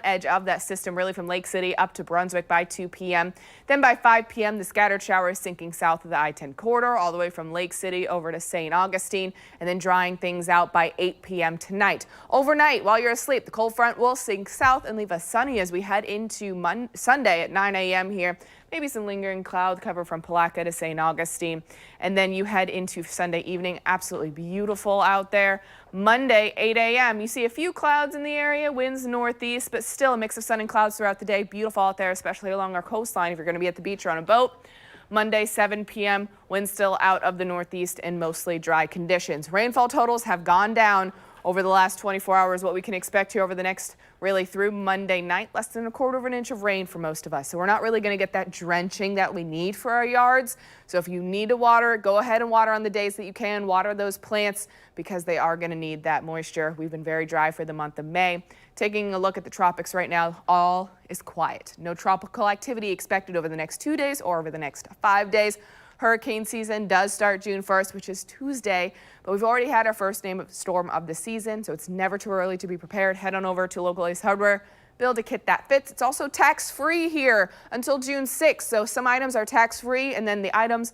edge of that system, really from Lake City up to Brunswick by 2 p.m. Then by 5 p.m., the scattered showers sinking south of the I-10 corridor, all the way from Lake City over to St. Augustine, and then drying things out by 8 p.m. tonight. Overnight, while you're asleep, the cold front will sink south and leave us sunny as we head into Sunday at 9 a.m. here. Maybe some lingering cloud cover from Palatka to St. Augustine. And then you head into Sunday evening. Absolutely beautiful out there. Monday, 8 a.m. You see a few clouds in the area, winds northeast, but still a mix of sun and clouds throughout the day. Beautiful out there, especially along our coastline if you're going to be at the beach or on a boat. Monday, 7 p.m., wind still out of the northeast and mostly dry conditions. Rainfall totals have gone down over the last 24 hours. What we can expect here over the next, really through Monday night, less than 1/4 of an inch of rain for most of us. So we're not really going to get that drenching that we need for our yards. So if you need to water, go ahead and water on the days that you can. Water those plants because they are going to need that moisture. We've been very dry for the month of May. Taking a look at the tropics right now, all is quiet. No tropical activity expected over the next 2 days or over the next 5 days. Hurricane season does start June 1st, which is Tuesday, but we've already had our first storm of the season, so it's never too early to be prepared. Head on over to local Ace Hardware. Build a kit that fits. It's also tax-free here until June 6th, so some items are tax-free, and then the items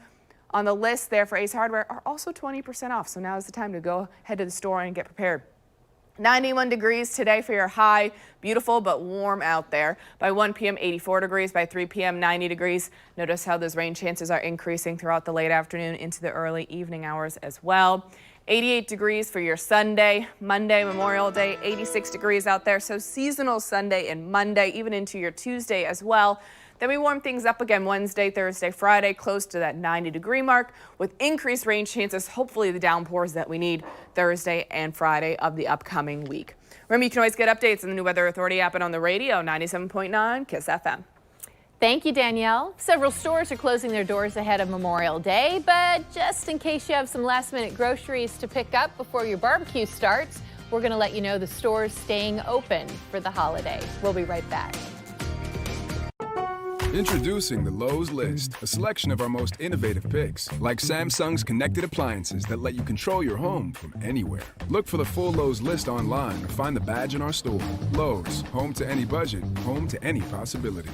on the list there for Ace Hardware are also 20% off, so now is the time to go head to the store and get prepared. 91 degrees today for your high. Beautiful but warm out there. By 1 p.m., 84 degrees. By 3 p.m., 90 degrees. Notice how those rain chances are increasing throughout the late afternoon into the early evening hours as well. 88 degrees for your Sunday. Monday, Memorial Day, 86 degrees out there. So seasonal Sunday and Monday, even into your Tuesday as well. Then we warm things up again Wednesday, Thursday, Friday, close to that 90-degree mark with increased rain chances, hopefully the downpours that we need Thursday and Friday of the upcoming week. Remember, you can always get updates on the New Weather Authority app and on the radio, 97.9 KISS FM. Thank you, Danielle. Several stores are closing their doors ahead of Memorial Day, but just in case you have some last-minute groceries to pick up before your barbecue starts, we're going to let you know the stores staying open for the holiday. We'll be right back. Introducing the Lowe's List, a selection of our most innovative picks, like Samsung's connected appliances that let you control your home from anywhere. Look for the full Lowe's list online or find the badge in our store. Lowe's, home to any budget, home to any possibility.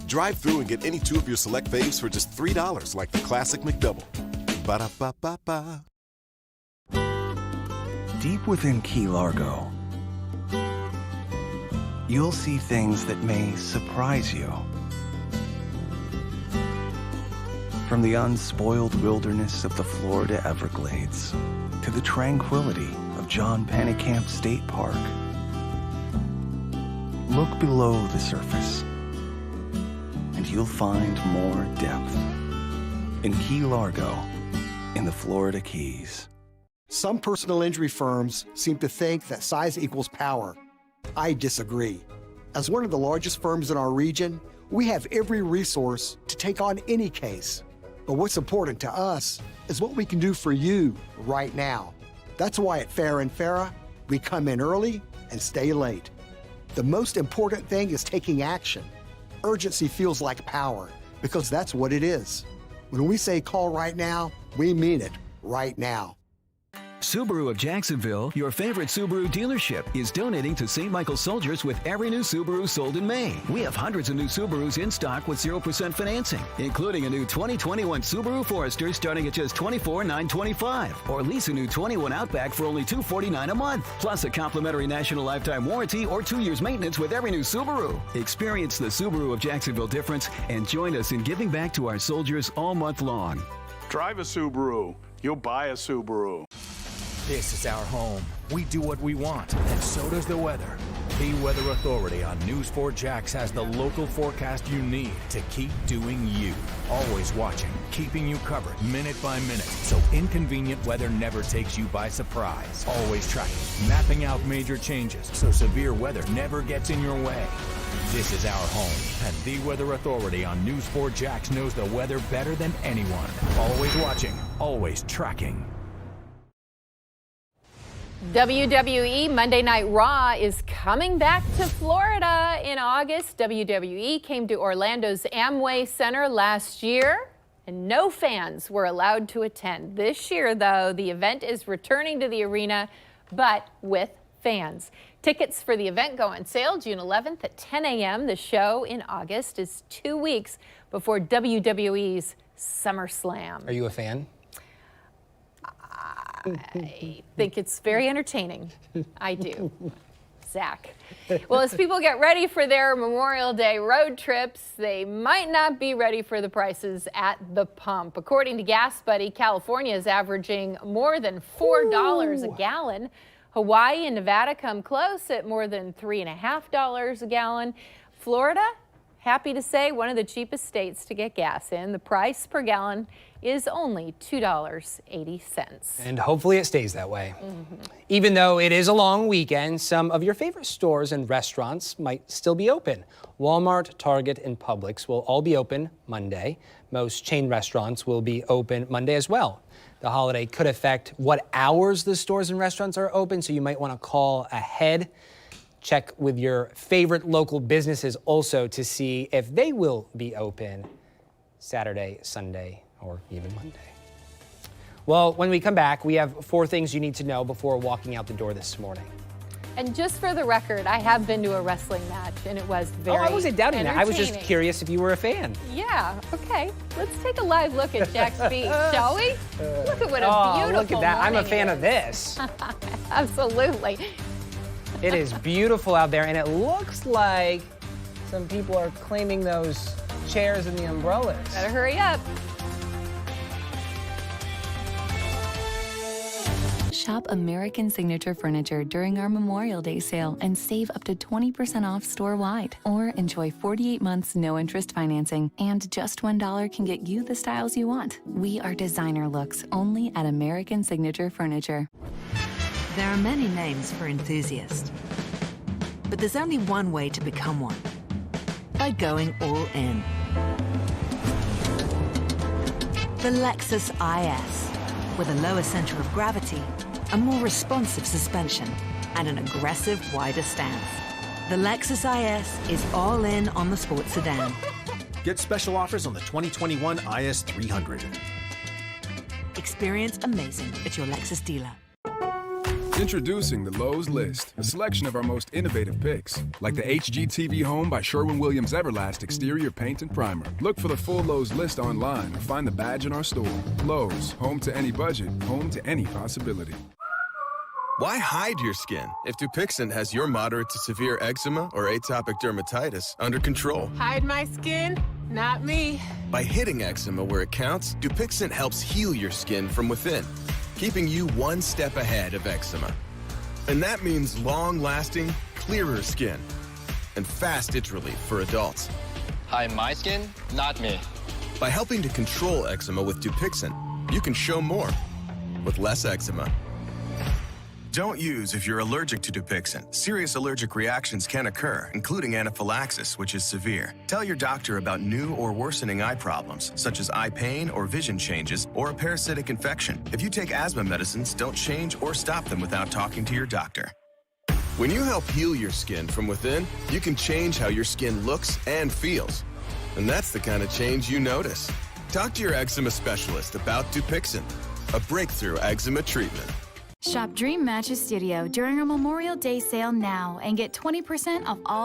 Drive through and get any two of your select faves for just $3, like the Classic McDouble. Ba-da-ba-ba-ba. Deep within Key Largo, you'll see things that may surprise you. From the unspoiled wilderness of the Florida Everglades to the tranquility of John Pennekamp State Park, look below the surface and you'll find more depth in Key Largo in the Florida Keys. Some personal injury firms seem to think that size equals power. I disagree. As one of the largest firms in our region, we have every resource to take on any case. But what's important to us is what we can do for you right now. That's why at Farah & Farah, we come in early and stay late. The most important thing is taking action. Urgency feels like power because that's what it is. When we say call right now, we mean it right now. Subaru of Jacksonville, your favorite Subaru dealership, is donating to St. Michael's Soldiers with every new Subaru sold in May. We have hundreds of new Subarus in stock with 0% financing, including a new 2021 Subaru Forester starting at just $24,925, or lease a new 21 Outback for only $249 a month, plus a complimentary national lifetime warranty or 2 years maintenance with every new Subaru. Experience the Subaru of Jacksonville difference and join us in giving back to our soldiers all month long. Drive a Subaru. You'll buy a Subaru. This is our home. We do what we want, and so does the weather. The Weather Authority on News 4 Jax has the local forecast you need to keep doing you. Always watching, keeping you covered minute by minute, so inconvenient weather never takes you by surprise. Always tracking, mapping out major changes, so severe weather never gets in your way. This is our home, and the Weather Authority on News 4 Jax knows the weather better than anyone. Always watching, always tracking. WWE Monday Night Raw is coming back to Florida in August. WWE came to Orlando's Amway Center last year, and no fans were allowed to attend. This year, though, the event is returning to the arena, but with fans. Tickets for the event go on sale June 11th at 10 a.m. The show in August is 2 weeks before WWE's SummerSlam. Are you a fan? I think it's very entertaining. I do. Zach. Well, as people get ready for their Memorial Day road trips, they might not be ready for the prices at the pump. According to Gas Buddy, California is averaging more than $4 a gallon. Hawaii and Nevada come close at more than $3.50 a gallon. Florida, happy to say, one of the cheapest states to get gas in. The price per gallon is only $2.80. And hopefully it stays that way. Even though it is a long weekend, some of your favorite stores and restaurants might still be open. Walmart, Target, and Publix will all be open Monday. Most chain restaurants will be open Monday as well. The holiday could affect what hours the stores and restaurants are open, so you might want to call ahead. Check with your favorite local businesses also to see if they will be open Saturday, Sunday, or even Monday. Well, when we come back, we have 4 things you need to know before walking out the door this morning. And just for the record, I have been to a wrestling match, and it was very I wasn't doubting that. I was just entertaining. curious if you were a fan. Yeah, okay. Let's take a live look at Jack's Beach, shall we? Look at what a beautiful look at that. I'm a morning fan it of is. this. Absolutely. It is beautiful out there, and it looks like some people are claiming those chairs and the umbrellas. Better hurry up. Shop American Signature Furniture during our Memorial Day sale and save up to 20% off store-wide. Or enjoy 48 months no-interest financing, and just $1 can get you the styles you want. We are designer looks only at American Signature Furniture. There are many names for enthusiasts, but there's only one way to become one: by going all in. The Lexus IS, with a lower center of gravity, a more responsive suspension, and an aggressive, wider stance. The Lexus IS is all in on the sports sedan. Get special offers on the 2021 IS 300. Experience amazing at your Lexus dealer. Introducing the Lowe's List, a selection of our most innovative picks, like the HGTV Home by Sherwin-Williams Everlast Exterior Paint and Primer. Look for the full Lowe's list online or find the badge in our store. Lowe's, home to any budget, home to any possibility. Why hide your skin if Dupixent has your moderate to severe eczema or atopic dermatitis under control? Hide my skin? Not me. By hitting eczema where it counts, Dupixent helps heal your skin from within, keeping you one step ahead of eczema. And that means long-lasting, clearer skin and fast itch relief for adults. Hide my skin? Not me. By helping to control eczema with Dupixent, you can show more with less eczema. Don't use if you're allergic to Dupixent. Serious allergic reactions can occur, including anaphylaxis, which is severe. Tell your doctor about new or worsening eye problems, such as eye pain or vision changes, or a parasitic infection. If you take asthma medicines, don't change or stop them without talking to your doctor. When you help heal your skin from within, you can change how your skin looks and feels. And that's the kind of change you notice. Talk to your eczema specialist about Dupixent, a breakthrough eczema treatment. Shop Dream Mattress Studio during our Memorial Day sale now and get 20% off all